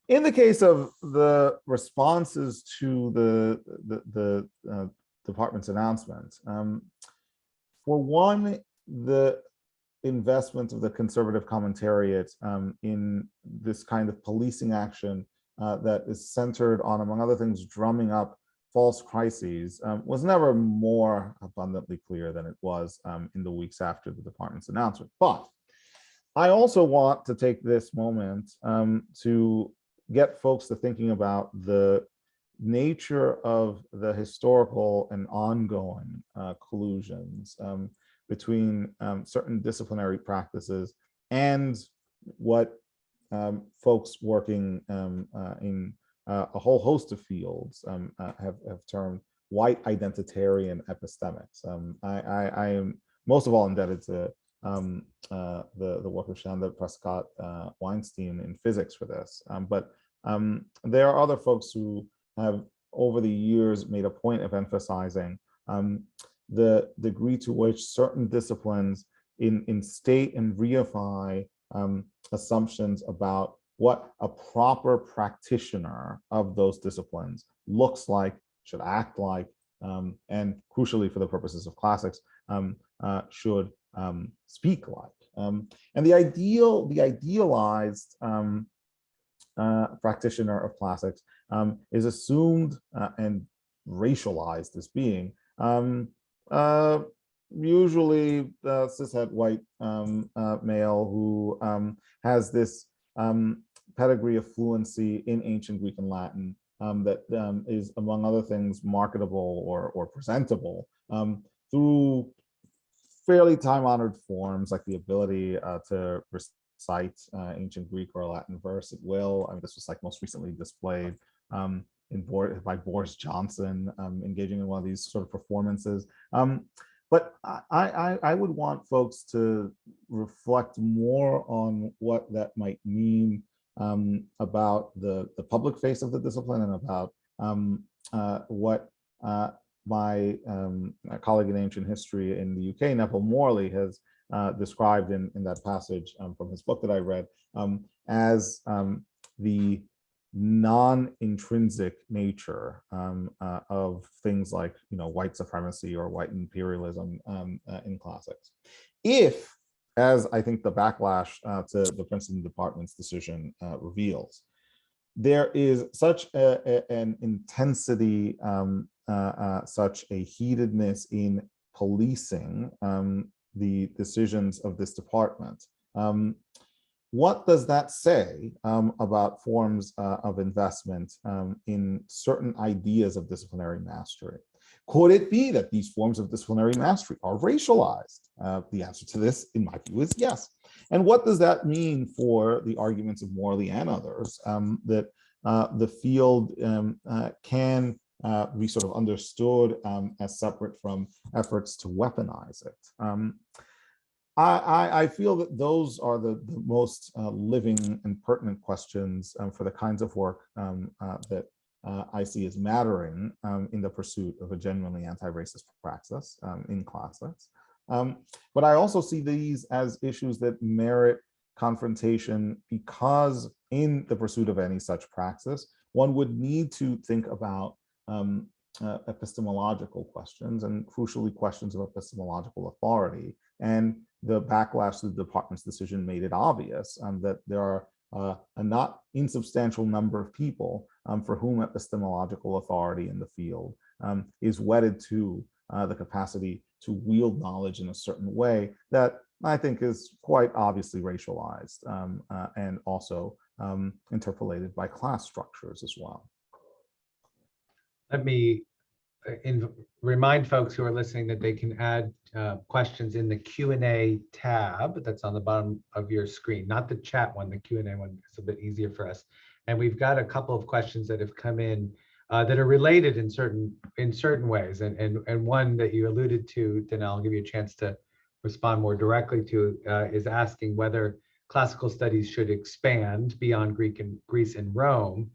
In the case of the responses to the department's announcement, for one, the investment of the conservative commentariat in this kind of policing action that is centered on, among other things, drumming up false crises was never more abundantly clear than it was in the weeks after the department's announcement. But I also want to take this moment to get folks to thinking about the nature of the historical and ongoing collusions between certain disciplinary practices and what folks working in a whole host of fields have termed white identitarian epistemics. I am most of all indebted to the work of Shanda Prescott Weinstein in physics for this. But there are other folks who have over the years made a point of emphasizing the degree to which certain disciplines instate and reify assumptions about what a proper practitioner of those disciplines looks like, should act like, and crucially for the purposes of classics, should speak like. And the idealized practitioner of classics is assumed and racialized as being usually cishet white male who has this pedigree of fluency in ancient Greek and Latin that is, among other things, marketable or presentable through fairly time-honored forms like the ability to recite ancient Greek or Latin verse at will. I mean, this was like most recently displayed by Boris Johnson engaging in one of these sort of performances. But I would want folks to reflect more on what that might mean about the public face of the discipline and about what my colleague in ancient history in the UK, Neville Morley, has described in that passage from his book that I read as the non-intrinsic nature of things like, white supremacy or white imperialism in classics. If, as I think the backlash to the Princeton department's decision reveals, there is such an intensity, such a heatedness in policing the decisions of this department, what does that say about forms of investment in certain ideas of disciplinary mastery? Could it be that these forms of disciplinary mastery are racialized? The answer to this, in my view, is yes. And what does that mean for the arguments of Morley and others that the field can be sort of understood as separate from efforts to weaponize it? I feel that those are the most living and pertinent questions for the kinds of work that I see as mattering in the pursuit of a genuinely anti-racist praxis in classics. But I also see these as issues that merit confrontation because in the pursuit of any such praxis, one would need to think about epistemological questions and crucially questions of epistemological authority. And the backlash to the department's decision made it obvious that there are a not insubstantial number of people for whom epistemological authority in the field is wedded to the capacity to wield knowledge in a certain way that I think is quite obviously racialized and also interpolated by class structures as well. Let me remind folks who are listening that they can add questions in the Q&A tab that's on the bottom of your screen, not the chat one. The Q&A one is a bit easier for us. And we've got a couple of questions that have come in that are related in certain ways. And one that you alluded to, Danielle, I'll give you a chance to respond more directly to, is asking whether classical studies should expand beyond Greece and Rome,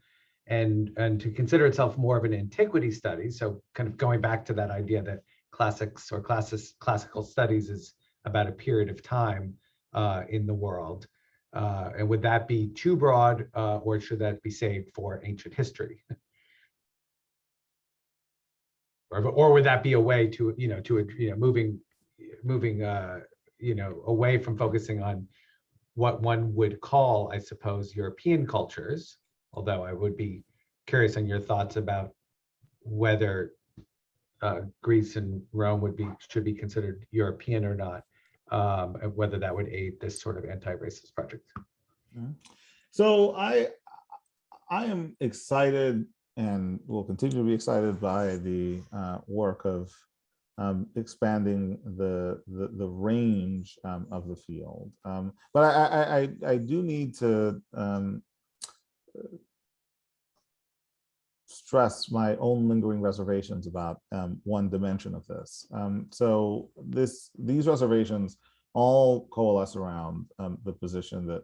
and to consider itself more of an antiquity study. So kind of going back to that idea that classics or classical studies is about a period of time in the world. And would that be too broad, or should that be saved for ancient history? Or would that be a way to, moving away from focusing on what one would call, I suppose, European cultures, although I would be curious on your thoughts about whether Greece and Rome should be considered European or not, and whether that would aid this sort of anti-racist project. So I am excited and will continue to be excited by the work of expanding the range of the field. But I do need to stress my own lingering reservations about one dimension of this. So these reservations all coalesce around the position that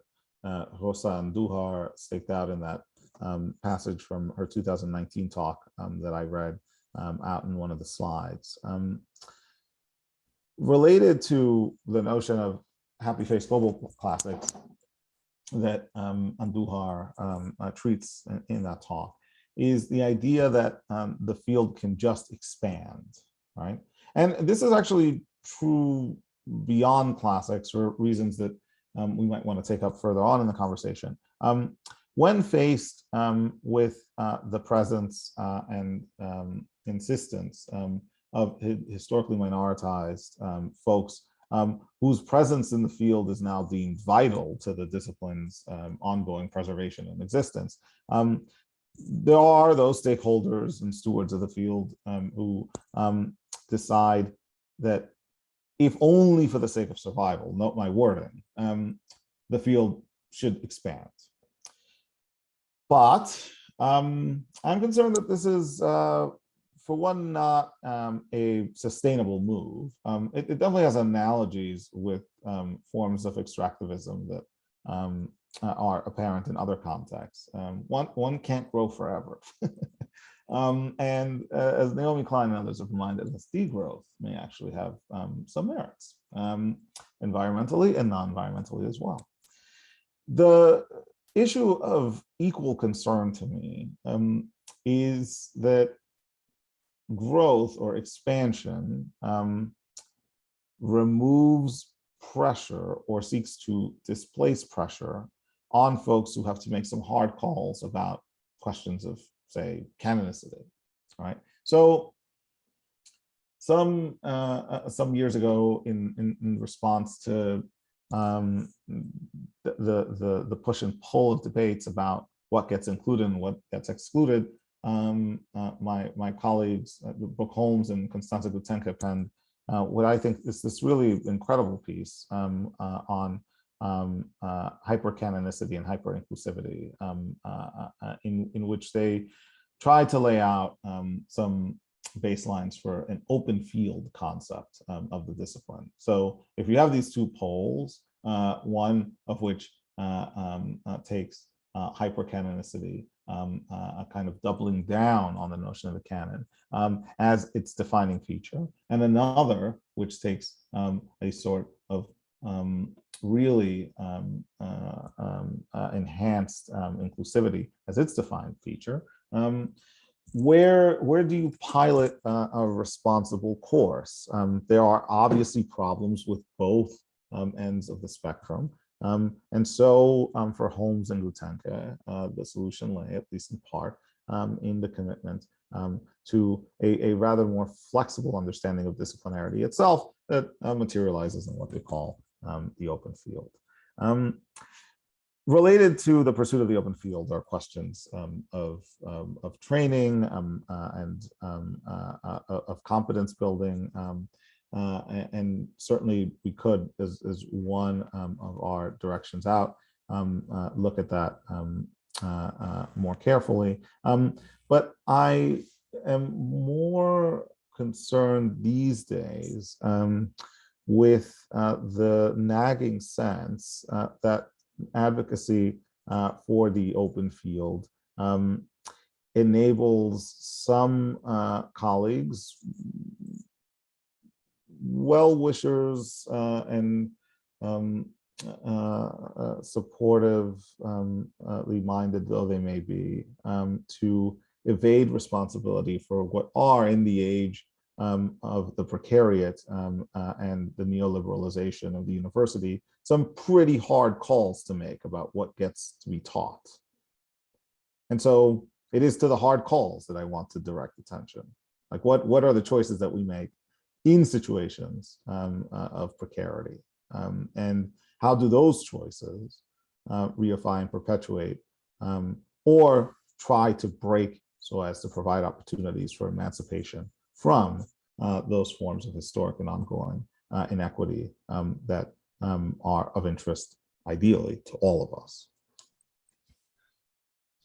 Rosa Andujar staked out in that passage from her 2019 talk that I read out in one of the slides. Related to the notion of happy face global classics that Andujar treats in that talk is the idea that the field can just expand, right? And this is actually true beyond classics for reasons that we might want to take up further on in the conversation. When faced with the presence and insistence of historically minoritized folks whose presence in the field is now deemed vital to the discipline's ongoing preservation and existence, there are those stakeholders and stewards of the field who decide that if only for the sake of survival, note my wording, the field should expand. But I'm concerned that this is, for one, not a sustainable move. It definitely has analogies with forms of extractivism that are apparent in other contexts. One can't grow forever. And as Naomi Klein and others have reminded us, degrowth may actually have some merits, environmentally and non-environmentally as well. The issue of equal concern to me is that growth or expansion removes pressure or seeks to displace pressure on folks who have to make some hard calls about questions of, say, canonicity, right? So some years ago, in response to the push and pull of debates about what gets included and what gets excluded, my colleagues, Brooke Holmes and Constanza Gutenka, penned what I think is this really incredible piece on hypercanonicity and hyperinclusivity, in which they tried to lay out some baselines for an open field concept of the discipline. So if you have these two poles, one of which takes hypercanonicity, a kind of doubling down on the notion of the canon as its defining feature, and another which takes a sort of really enhanced inclusivity as its defined feature. Where do you pilot a responsible course? There are obviously problems with both ends of the spectrum. And so for Holmes and Gutenka, the solution lay, at least in part, in the commitment to a rather more flexible understanding of disciplinarity itself that materializes in what they call the open field. Related to the pursuit of the open field are questions of training and of competence building. And certainly we could, as one of our directions out, look at that more carefully. But I am more concerned these days with the nagging sense that advocacy for the open field enables some colleagues, well-wishers and supportively minded though they may be, to evade responsibility for what are, in the age of the precariat and the neoliberalization of the university, some pretty hard calls to make about what gets to be taught. And so it is to the hard calls that I want to direct attention. Like what are the choices that we make in situations of precarity? And how do those choices reify and perpetuate or try to break so as to provide opportunities for emancipation from those forms of historic and ongoing inequity that are of interest, ideally, to all of us.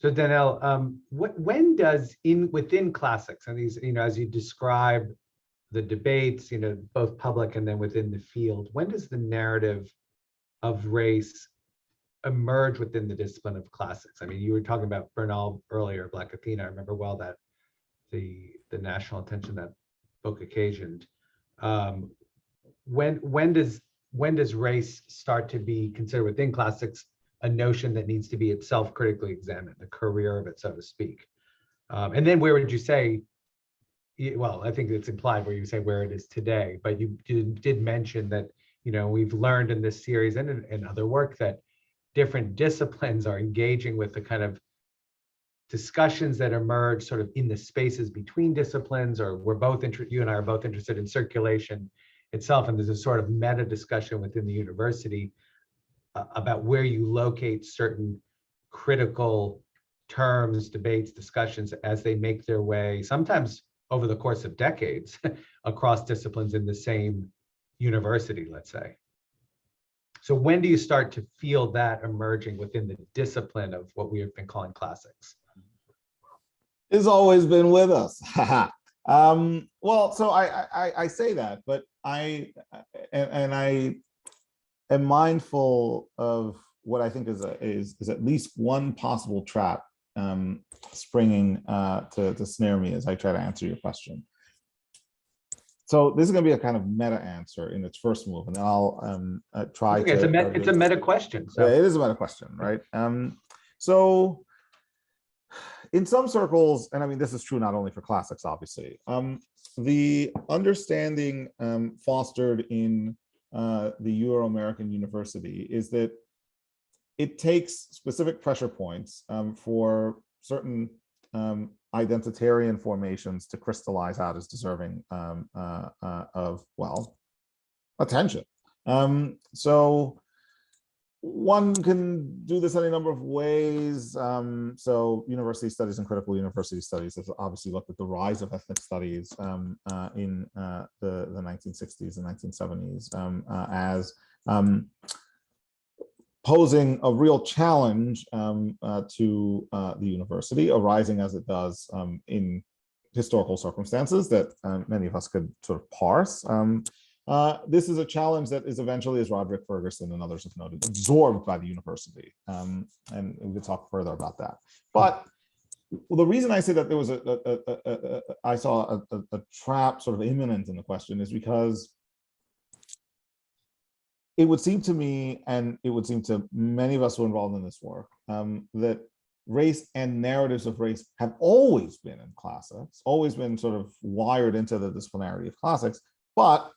So Danielle, when does within classics, and these, as you describe the debates, both public and then within the field, when does the narrative of race emerge within the discipline of classics? I mean, you were talking about Bernal earlier, Black Athena. I remember well that the national attention that book occasioned. When does race start to be considered within classics a notion that needs to be itself critically examined, the career of it, so to speak? And then where would you say, well, I think it's implied where you say where it is today, but you did mention that, we've learned in this series and in other work that different disciplines are engaging with the kind of discussions that emerge sort of in the spaces between disciplines, or you and I are both interested in circulation itself, and there's a sort of meta discussion within the university about where you locate certain critical terms, debates, discussions as they make their way, sometimes over the course of decades, across disciplines in the same university, let's say. So when do you start to feel that emerging within the discipline of what we have been calling classics? It's always been with us. Well, so I say that, but I am mindful of what I think is at least one possible trap springing to snare me as I try to answer your question. So this is going to be a kind of meta answer in its first move, and then I'll try to. It's a meta question. So. Yeah, it is a meta question, right? So in some circles, and I mean this is true not only for classics, obviously, the understanding fostered in the Euro-American university is that it takes specific pressure points for certain identitarian formations to crystallize out as deserving of, well, attention. So one can do this any number of ways. So university studies and critical university studies has obviously looked at the rise of ethnic studies in the 1960s and 1970s as posing a real challenge to the university, arising as it does in historical circumstances that many of us could sort of parse. This is a challenge that is eventually, as Roderick Ferguson and others have noted, absorbed by the university. And we could talk further about that. But the reason I say that there was I saw a trap sort of imminent in the question is because it would seem to me, and it would seem to many of us who are involved in this work, that race and narratives of race have always been in classics, always been sort of wired into the disciplinarity of classics, but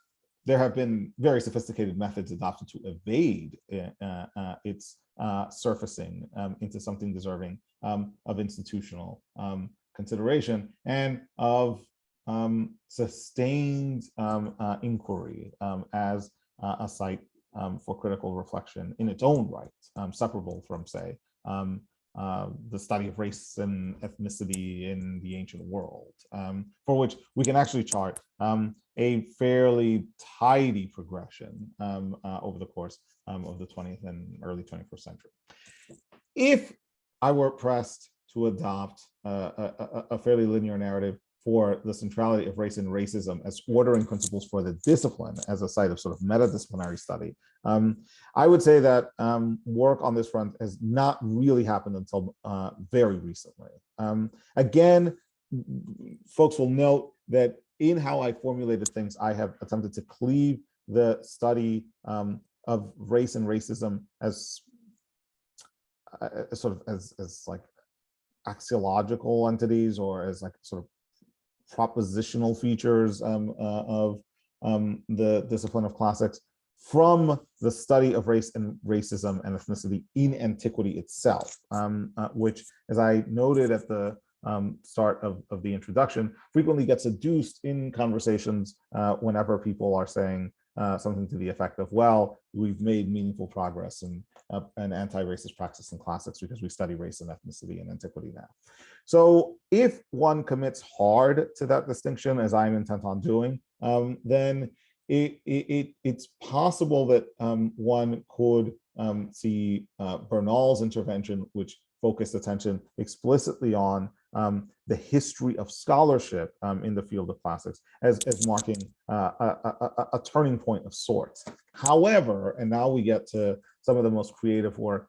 there have been very sophisticated methods adopted to evade its surfacing into something deserving of institutional consideration and of sustained inquiry as a site for critical reflection in its own right, separable from, say, the study of race and ethnicity in the ancient world, for which we can actually chart a fairly tidy progression over the course of the 20th and early 21st century. If I were pressed to adopt a fairly linear narrative for the centrality of race and racism as ordering principles for the discipline as a site of sort of meta-disciplinary study, I would say that work on this front has not really happened until very recently. Again, folks will note that in how I formulated things, I have attempted to cleave the study of race and racism as sort of as like axiological entities, or as like sort of propositional features of the discipline of classics, from the study of race and racism and ethnicity in antiquity itself, which, as I noted at the start of the introduction, frequently gets adduced in conversations whenever people are saying something to the effect of, well, we've made meaningful progress in an anti-racist practice in classics because we study race and ethnicity in antiquity now. So if one commits hard to that distinction, as I'm intent on doing, then it's possible that one could see Bernal's intervention, which focused attention explicitly on the history of scholarship in the field of classics as marking a turning point of sorts. However, and now we get to some of the most creative work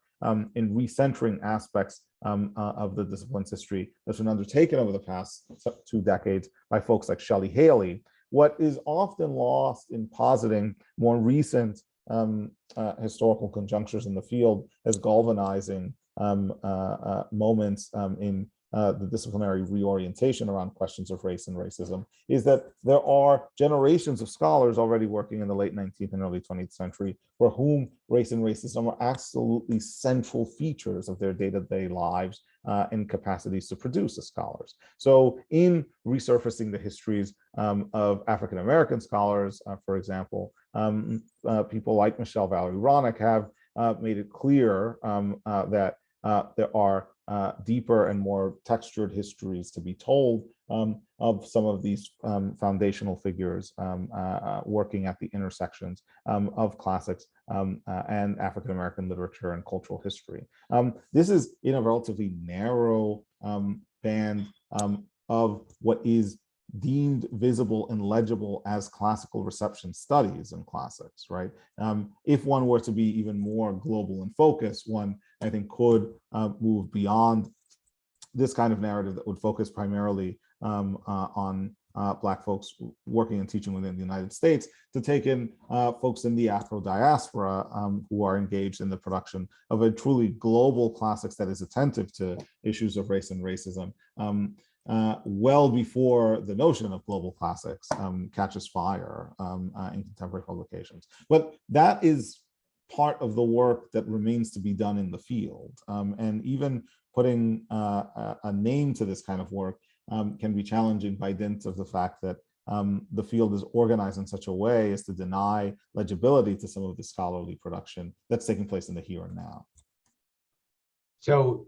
in recentering aspects of the discipline's history that's been undertaken over the past 2 decades by folks like Shelley Haley. What is often lost in positing more recent historical conjunctures in the field as galvanizing moments in the disciplinary reorientation around questions of race and racism is that there are generations of scholars already working in the late 19th and early 20th century for whom race and racism are absolutely central features of their day-to-day lives and capacities to produce as scholars. So in resurfacing the histories of African-American scholars, for example, people like Michelle Valerie Ronick have made it clear that there are deeper and more textured histories to be told of some of these foundational figures working at the intersections of classics and African-American literature and cultural history. This is in a relatively narrow band of what is deemed visible and legible as classical reception studies in classics, right? If one were to be even more global in focus, one, I think, could move beyond this kind of narrative that would focus primarily on Black folks working and teaching within the United States, to take in folks in the Afro diaspora who are engaged in the production of a truly global classics that is attentive to issues of race and racism. Well before the notion of global classics catches fire in contemporary publications. But that is part of the work that remains to be done in the field. And even putting a name to this kind of work can be challenging by dint of the fact that the field is organized in such a way as to deny legibility to some of the scholarly production that's taking place in the here and now. So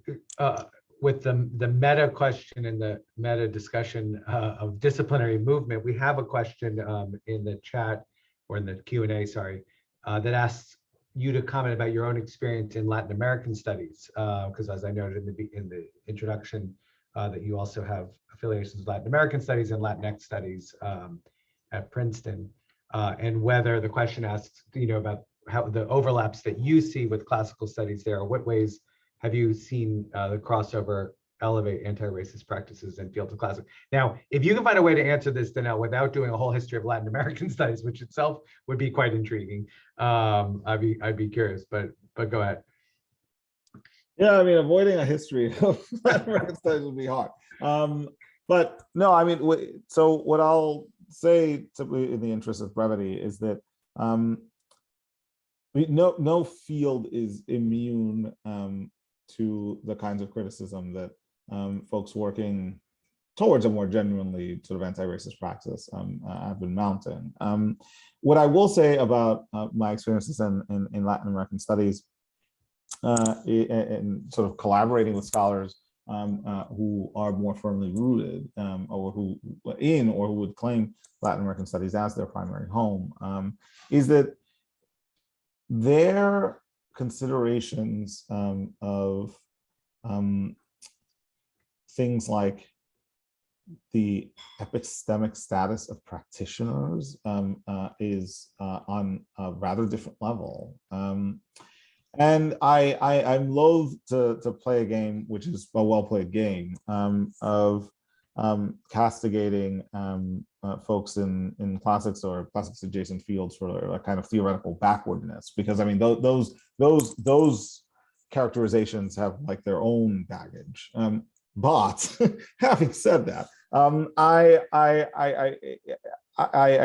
with the meta question and the meta discussion of disciplinary movement, we have a question in the chat, or in the Q&A, sorry, that asks you to comment about your own experience in Latin American studies, because as I noted in the introduction, that you also have affiliations with Latin American studies and Latinx studies at Princeton, and whether the question asks, about how the overlaps that you see with classical studies there, or what ways have you seen the crossover elevate anti-racist practices in fields of classics? Now, if you can find a way to answer this, Danielle, without doing a whole history of Latin American studies, which itself would be quite intriguing, I'd be curious. But go ahead. Yeah, I mean, avoiding a history of Latin American studies would be hard. But no, I mean, so what I'll say, in the interest of brevity, is that no field is immune to the kinds of criticism that folks working towards a more genuinely sort of anti-racist practice have been mounting. What I will say about my experiences in Latin American studies and sort of collaborating with scholars who are more firmly rooted or who would claim Latin American studies as their primary home is that their considerations of things like the epistemic status of practitioners is on a rather different level. And I'm loath to play a game, which is a well-played game, of castigating folks in classics or classics adjacent fields for a kind of theoretical backwardness, because I mean those characterizations have like their own baggage. But having said that, I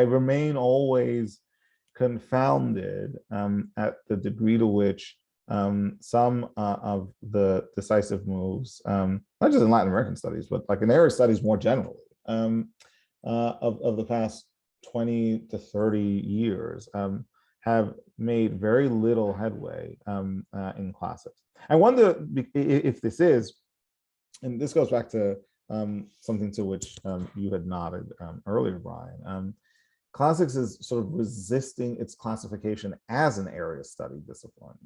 remain always confounded at the degree to which some of the decisive moves, not just in Latin American studies, but like in area studies more generally, of the past 20 to 30 years have made very little headway in classics. I wonder if this is, and this goes back to something to which you had nodded earlier, Brian. Classics is sort of resisting its classification as an area study discipline.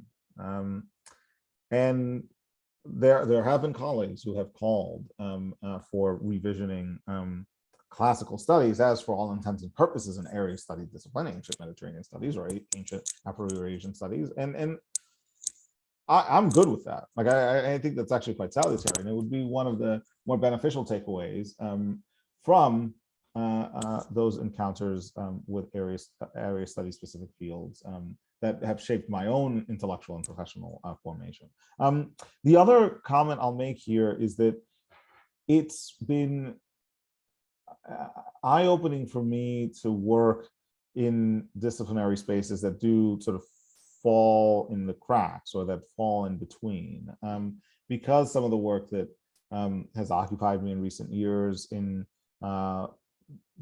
And there have been colleagues who have called for revisioning classical studies as, for all intents and purposes, an area study discipline, ancient Mediterranean studies or ancient Afro-Eurasian studies. And I'm good with that. Like, I think that's actually quite salutary, and it would be one of the more beneficial takeaways from those encounters with area study specific fields that have shaped my own intellectual and professional formation. The other comment I'll make here is that it's been eye-opening for me to work in disciplinary spaces that do sort of fall in the cracks or that fall in between, because some of the work that has occupied me in recent years in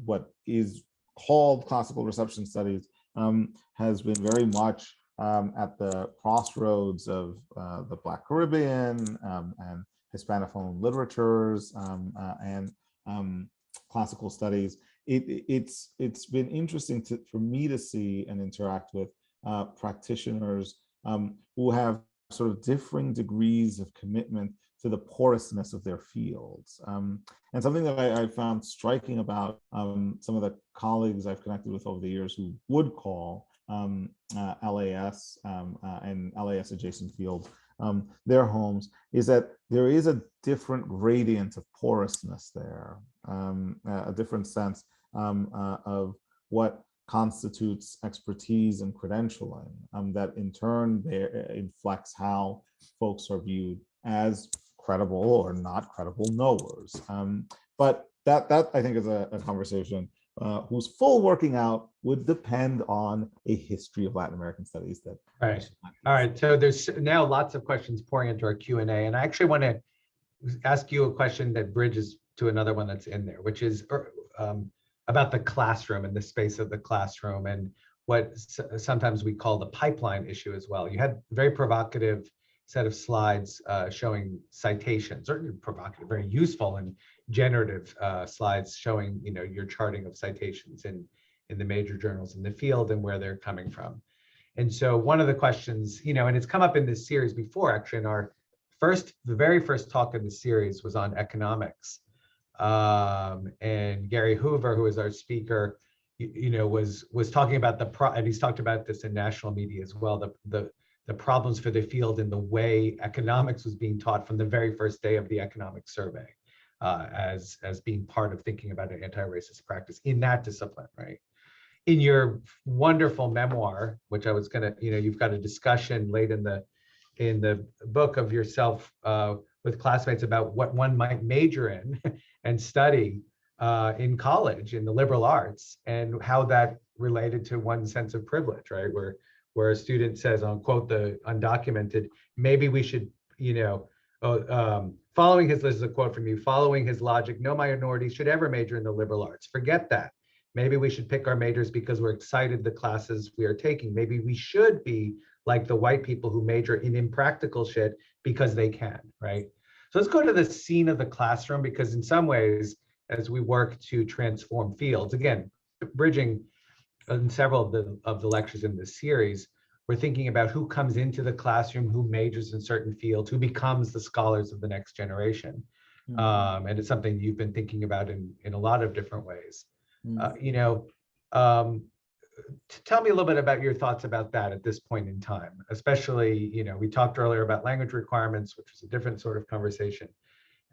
what is called classical reception studies has been very much at the crossroads of the Black Caribbean and Hispanophone literatures and classical studies. It's been interesting for me to see and interact with practitioners who have sort of differing degrees of commitment to the porousness of their fields. And something that I found striking about some of the colleagues I've connected with over the years who would call LAS and LAS adjacent fields their homes is that there is a different gradient of porousness there, a different sense of what constitutes expertise and credentialing that in turn inflects how folks are viewed as credible or not credible knowers. But that I think is a conversation whose full working out would depend on a history of Latin American studies. That right. All right. So there's now lots of questions pouring into our Q&A, and I actually want to ask you a question that bridges to another one that's in there, which is about the classroom and the space of the classroom and what sometimes we call the pipeline issue as well. You had a very provocative set of slides showing citations, or provocative, very useful and generative slides showing, you know, your charting of citations in the major journals in the field and where they're coming from. And so one of the questions, you know, and it's come up in this series before, actually, in our the very first talk in the series was on economics. And Gary Hoover, who is our speaker, you know, was talking about and he's talked about this in national media as well, the problems for the field in the way economics was being taught from the very first day of the economic survey, as being part of thinking about an anti-racist practice in that discipline, right? In your wonderful memoir, which I was gonna, you know, you've got a discussion late in the book of yourself with classmates about what one might major in and study in college in the liberal arts, and how that related to one's sense of privilege, right? Where a student says, I'll quote the undocumented, maybe we should, you know, following his, this is a quote from you, following his logic, no minority should ever major in the liberal arts. Forget that. Maybe we should pick our majors because we're excited the classes we are taking. Maybe we should be like the white people who major in impractical shit because they can, right? So let's go to the scene of the classroom, because in some ways, as we work to transform fields, again, bridging in several of the lectures in this series, we're thinking about who comes into the classroom, who majors in certain fields, who becomes the scholars of the next generation. And it's something you've been thinking about in a lot of different ways. You know, tell me a little bit about your thoughts about that at this point in time, especially, you know, we talked earlier about language requirements, which is a different sort of conversation.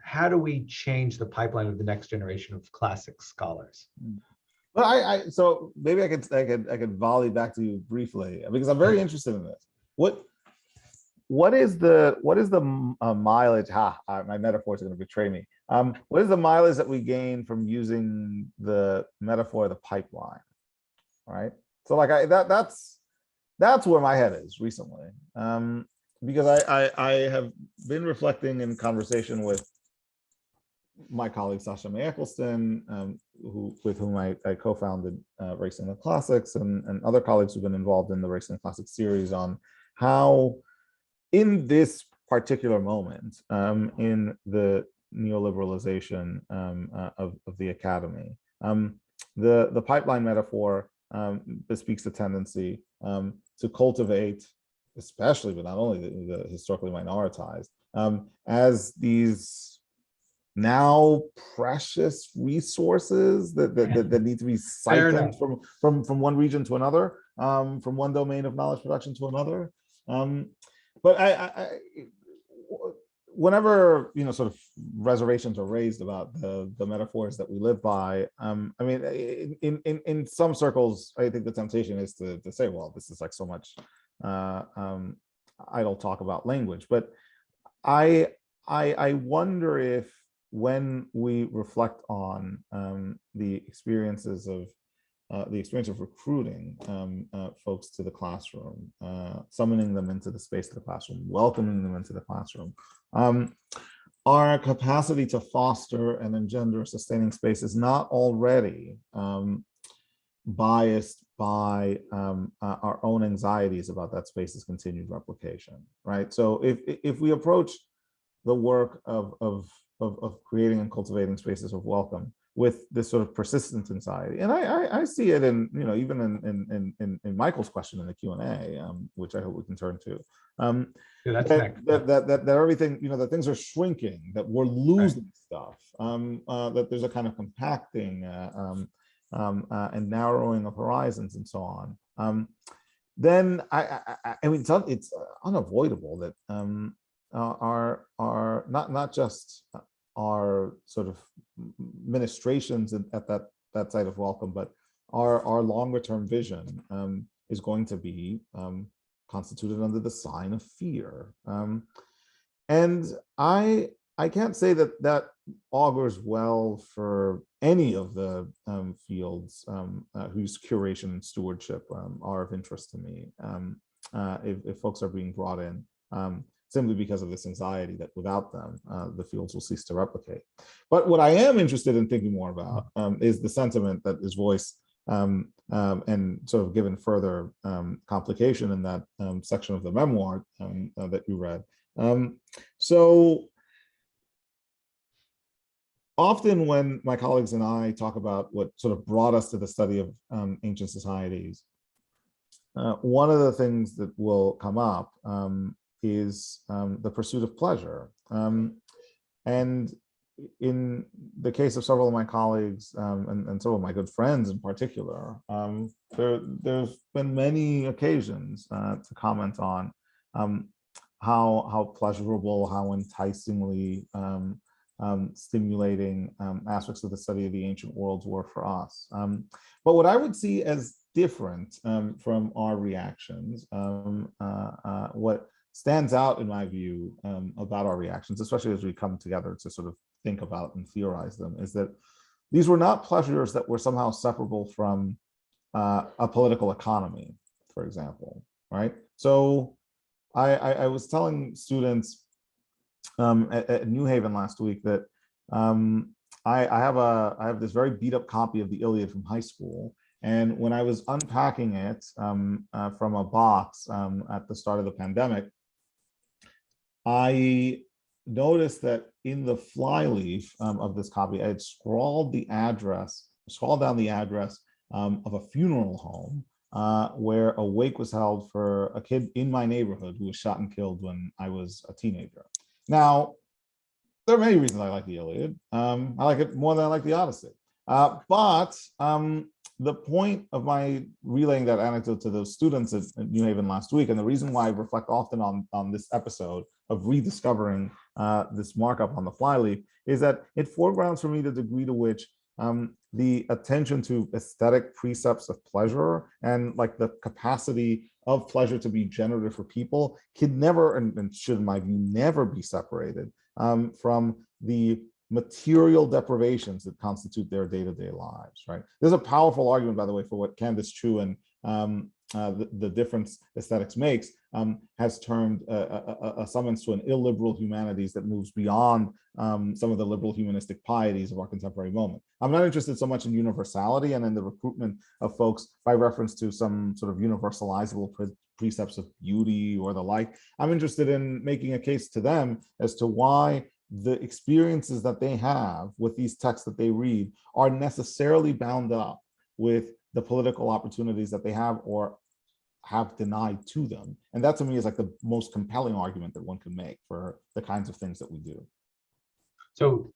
How do we change the pipeline of the next generation of classic scholars? Well, so maybe I could volley back to you briefly, because I'm very interested in this. What is the mileage? My metaphors are going to betray me. What is the mileage that we gain from using the metaphor of the pipeline? Right. So like that's where my head is recently, because I have been reflecting in conversation with my colleague Sasha May Eccleston, with whom I co-founded Racing the Classics, and other colleagues who've been involved in the Racing the Classics series, on how in this particular moment, in the neoliberalization of the academy, the pipeline metaphor bespeaks the tendency to cultivate, especially, but not only the historically minoritized, as these now precious resources that need to be siphoned from one region to another, from one domain of knowledge production to another. But whenever, you know, sort of reservations are raised about the metaphors that we live by, I mean, in some circles, I think the temptation is to say, well, this is like so much idle talk about language. But I wonder if, when we reflect on the experience of recruiting folks to the classroom, summoning them into the space of the classroom, welcoming them into the classroom, our capacity to foster and engender a sustaining space is not already biased by our own anxieties about that space's continued replication, right? So if we approach the work of creating and cultivating spaces of welcome with this sort of persistent anxiety, and I see it in, you know, even in Michael's question in the Q&A, which I hope we can turn to, that everything, you know, that things are shrinking, that we're losing stuff, that there's a kind of compacting and narrowing of horizons and so on. Then I mean, it's unavoidable that our not just our sort of ministrations at that site of welcome, but our longer term vision is going to be constituted under the sign of fear. And I can't say that augurs well for any of the fields whose curation and stewardship are of interest to me. If folks are being brought in simply because of this anxiety that without them, the fields will cease to replicate. But what I am interested in thinking more about is the sentiment that is voiced and sort of given further complication in that section of the memoir that you read. So often when my colleagues and I talk about what sort of brought us to the study of ancient societies, one of the things that will come up is the pursuit of pleasure. And in the case of several of my colleagues and several of my good friends in particular, there's been many occasions to comment on how pleasurable, how enticingly stimulating aspects of the study of the ancient worlds were for us. But what I would see as different from our reactions, what stands out in my view about our reactions, especially as we come together to sort of think about and theorize them, is that these were not pleasures that were somehow separable from a political economy, for example, right? So I was telling students at New Haven last week that I have this very beat up copy of the Iliad from high school. And when I was unpacking it from a box at the start of the pandemic, I noticed that in the flyleaf of this copy, I had scrawled down the address of a funeral home where a wake was held for a kid in my neighborhood who was shot and killed when I was a teenager. Now, there are many reasons I like the Iliad. I like it more than I like the Odyssey. But the point of my relaying that anecdote to those students at New Haven last week, and the reason why I reflect often on this episode of rediscovering this markup on the flyleaf, is that it foregrounds for me the degree to which the attention to aesthetic precepts of pleasure and like the capacity of pleasure to be generative for people can never, and should in my view never be separated from the material deprivations that constitute their day-to-day lives, right? There's a powerful argument, by the way, for what Candace True and the difference aesthetics makes has termed a summons to an illiberal humanities that moves beyond some of the liberal humanistic pieties of our contemporary moment. I'm not interested so much in universality and in the recruitment of folks by reference to some sort of universalizable precepts of beauty or the like. I'm interested in making a case to them as to why the experiences that they have with these texts that they read are necessarily bound up with the political opportunities that they have or have denied to them. And that to me is like the most compelling argument that one can make for the kinds of things that we do. So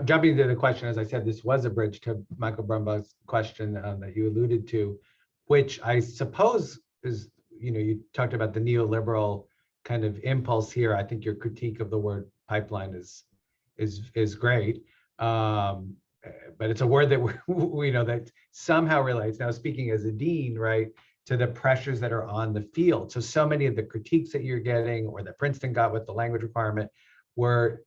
jumping to the question, as I said, this was a bridge to Michael Brumbaugh's question that you alluded to, which I suppose is, you talked about the neoliberal kind of impulse here. I think your critique of the word pipeline is great, but it's a word that we know that somehow relates. Now, speaking as a dean, right, to the pressures that are on the field. So many of the critiques that you're getting, or that Princeton got with the language requirement, were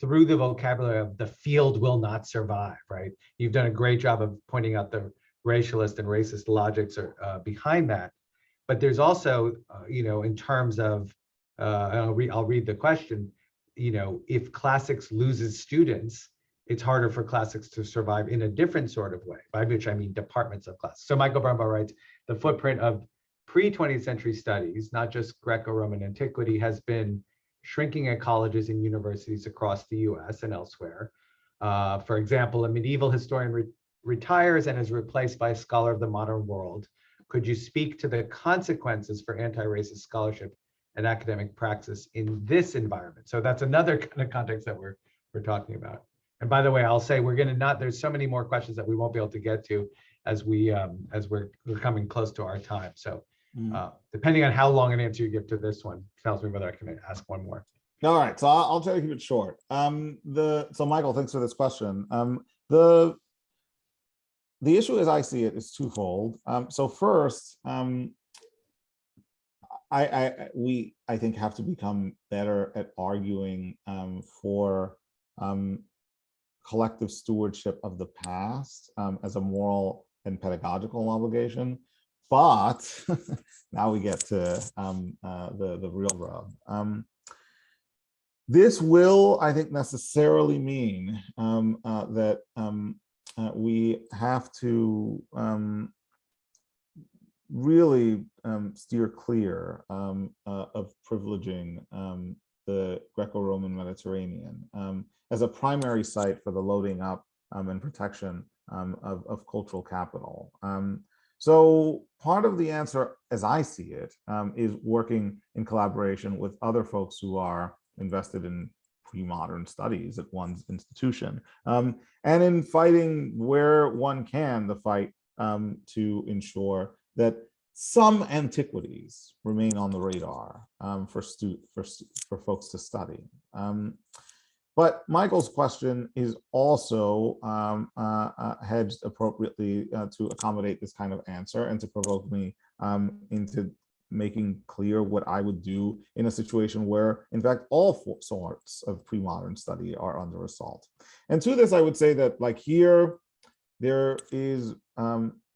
through the vocabulary of the field will not survive, right? You've done a great job of pointing out the racialist and racist logics are behind that. But there's also, in terms of, I'll read the question, if classics loses students, it's harder for classics to survive in a different sort of way, by which I mean departments of classics. So Michael Brumbaugh writes, the footprint of pre-20th century studies, not just Greco-Roman antiquity, has been shrinking at colleges and universities across the US and elsewhere. For example, a medieval historian retires and is replaced by a scholar of the modern world. Could you speak to the consequences for anti-racist scholarship and academic praxis in this environment? So that's another kind of context that we're talking about. And by the way, I'll say there's so many more questions that we won't be able to get to as we're coming close to our time. So depending on how long an answer you give to this one tells me whether I can ask one more. All right, so I'll try to keep it short. So Michael, thanks for this question. The issue as I see it is twofold. So first, we I think have to become better at arguing for collective stewardship of the past as a moral and pedagogical obligation. But now we get to the real rub. This will, I think, necessarily mean that we have to really steer clear of privileging the Greco-Roman Mediterranean as a primary site for the loading up and protection of cultural capital. So part of the answer, as I see it, is working in collaboration with other folks who are invested in pre-modern studies at one's institution, and in fighting where one can, the fight to ensure that some antiquities remain on the radar for folks to study. But Michael's question is also hedged appropriately to accommodate this kind of answer and to provoke me into making clear what I would do in a situation where, in fact, all sorts of pre-modern study are under assault. And to this, I would say that, like here, there is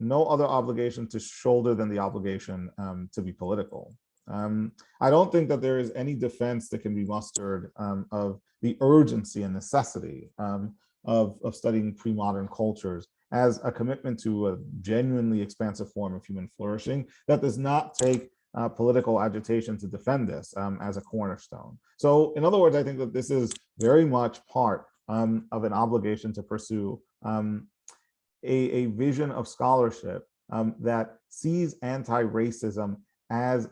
no other obligation to shoulder than the obligation to be political. I don't think that there is any defense that can be mustered of the urgency and necessity of studying pre-modern cultures as a commitment to a genuinely expansive form of human flourishing that does not take political agitation to defend this as a cornerstone. So in other words, I think that this is very much part of an obligation to pursue a vision of scholarship that sees anti-racism as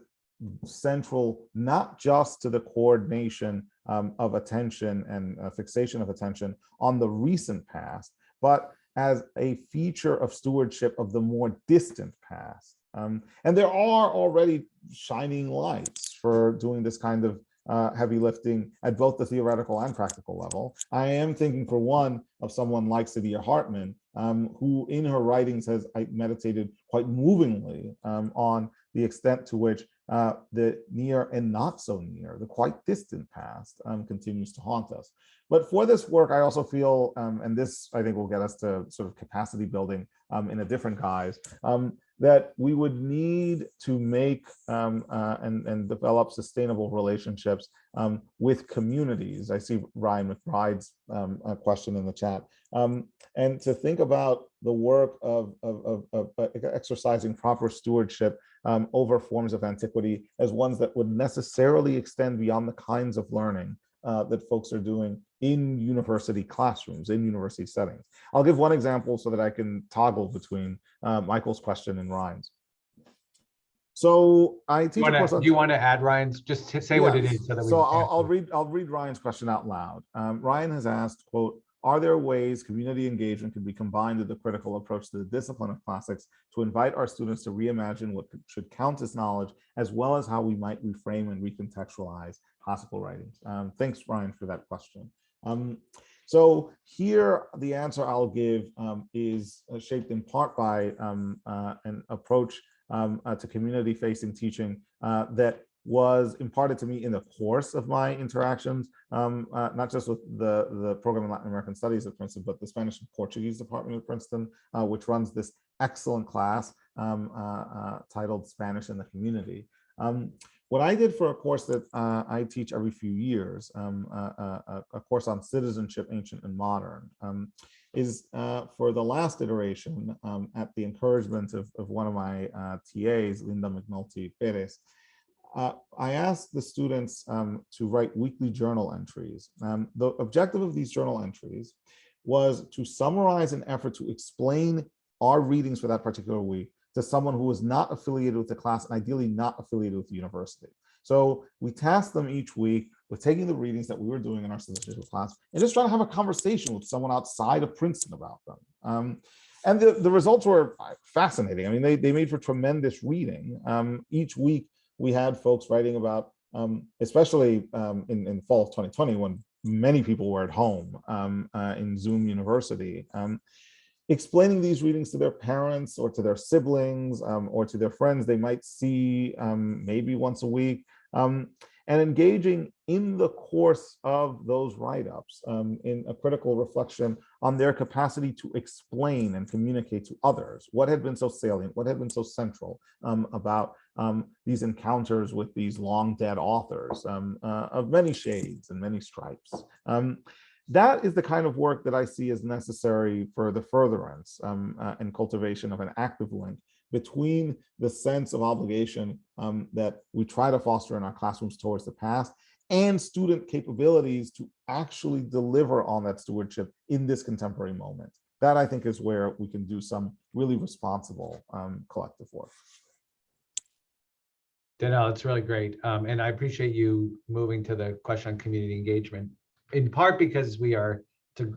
central, not just to the coordination of attention and fixation of attention on the recent past, but as a feature of stewardship of the more distant past. And there are already shining lights for doing this kind of heavy lifting at both the theoretical and practical level. I am thinking, for one, of someone like Saidiya Hartman, who in her writings has meditated quite movingly on the extent to which the near and not so near, the quite distant past continues to haunt us. But for this work, I also feel, and this I think will get us to sort of capacity building in a different guise, that we would need to make and develop sustainable relationships with communities. I see Ryan McBride's question in the chat. And to think about the work of exercising proper stewardship over forms of antiquity as ones that would necessarily extend beyond the kinds of learning that folks are doing in university classrooms, in university settings. I'll give one example so that I can toggle between Michael's question and Ryan's. So I teach a course on— Do you want to add Ryan's? Just say what it is so that we— So I'll read Ryan's question out loud. Ryan has asked, quote, "Are there ways community engagement can be combined with the critical approach to the discipline of classics to invite our students to reimagine what should count as knowledge, as well as how we might reframe and recontextualize classical writings?" Thanks, Ryan, for that question. So here, the answer I'll give is shaped in part by an approach to community-facing teaching that was imparted to me in the course of my interactions, not just with the program in Latin American Studies at Princeton, but the Spanish and Portuguese department at Princeton, which runs this excellent class titled Spanish in the Community. What I did for a course that I teach every few years, a course on citizenship, ancient and modern, is for the last iteration, at the encouragement of one of my TAs, Linda McNulty Perez, I asked the students to write weekly journal entries. The objective of these journal entries was to summarize an effort to explain our readings for that particular week to someone who was not affiliated with the class and ideally not affiliated with the university. So we tasked them each week with taking the readings that we were doing in our citizenship class and just trying to have a conversation with someone outside of Princeton about them. And the results were fascinating. I mean, they made for tremendous reading. Each week we had folks writing about, especially in fall of 2020, when many people were at home in Zoom University, explaining these readings to their parents or to their siblings or to their friends they might see maybe once a week, and engaging in the course of those write-ups in a critical reflection on their capacity to explain and communicate to others what had been so salient, what had been so central about these encounters with these long dead authors of many shades and many stripes. That is the kind of work that I see as necessary for the furtherance and cultivation of an active link between the sense of obligation that we try to foster in our classrooms towards the past and student capabilities to actually deliver on that stewardship in this contemporary moment. That, I think, is where we can do some really responsible collective work. Danielle, it's really great. And I appreciate you moving to the question on community engagement, in part because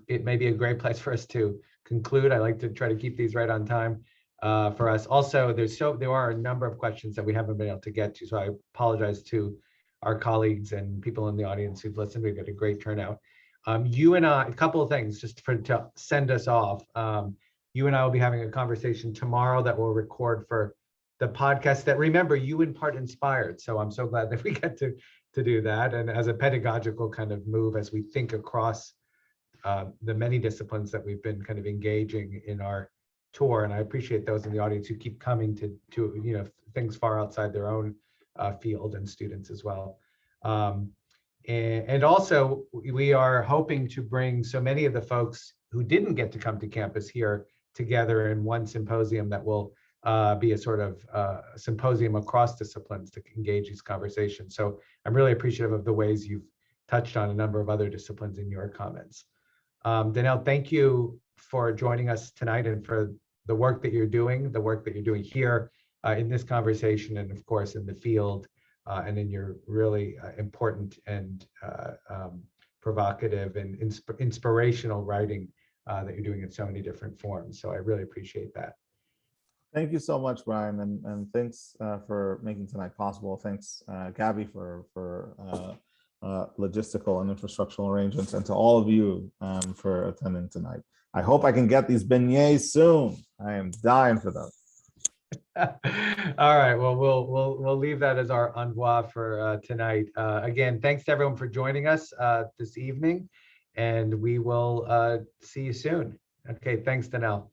it may be a great place for us to conclude. I like to try to keep these right on time for us. Also, there are a number of questions that we haven't been able to get to, so I apologize to our colleagues and people in the audience who've listened. We've got a great turnout. You and I, a couple of things just to send us off. You and I will be having a conversation tomorrow that we'll record for the podcast that, remember, you in part inspired. So I'm so glad that we get to do that. And as a pedagogical kind of move, as we think across the many disciplines that we've been kind of engaging in our tour. And I appreciate those in the audience who keep coming to things far outside their own field and students as well. And also, we are hoping to bring so many of the folks who didn't get to come to campus here together in one symposium that will be a sort of symposium across disciplines to engage these conversations. So I'm really appreciative of the ways you've touched on a number of other disciplines in your comments. Danielle, thank you for joining us tonight and for the work that you're doing, here in this conversation, and of course in the field, and in your really important and provocative and inspirational writing that you're doing in so many different forms. So I really appreciate that. Thank you so much, Brian, and thanks for making tonight possible. Thanks, Gabby, for logistical and infrastructural arrangements, and to all of you for attending tonight. I hope I can get these beignets soon. I am dying for them. All right. Well, we'll leave that as our envoi for tonight. Again, thanks to everyone for joining us this evening, and we will see you soon. Okay. Thanks, Danielle.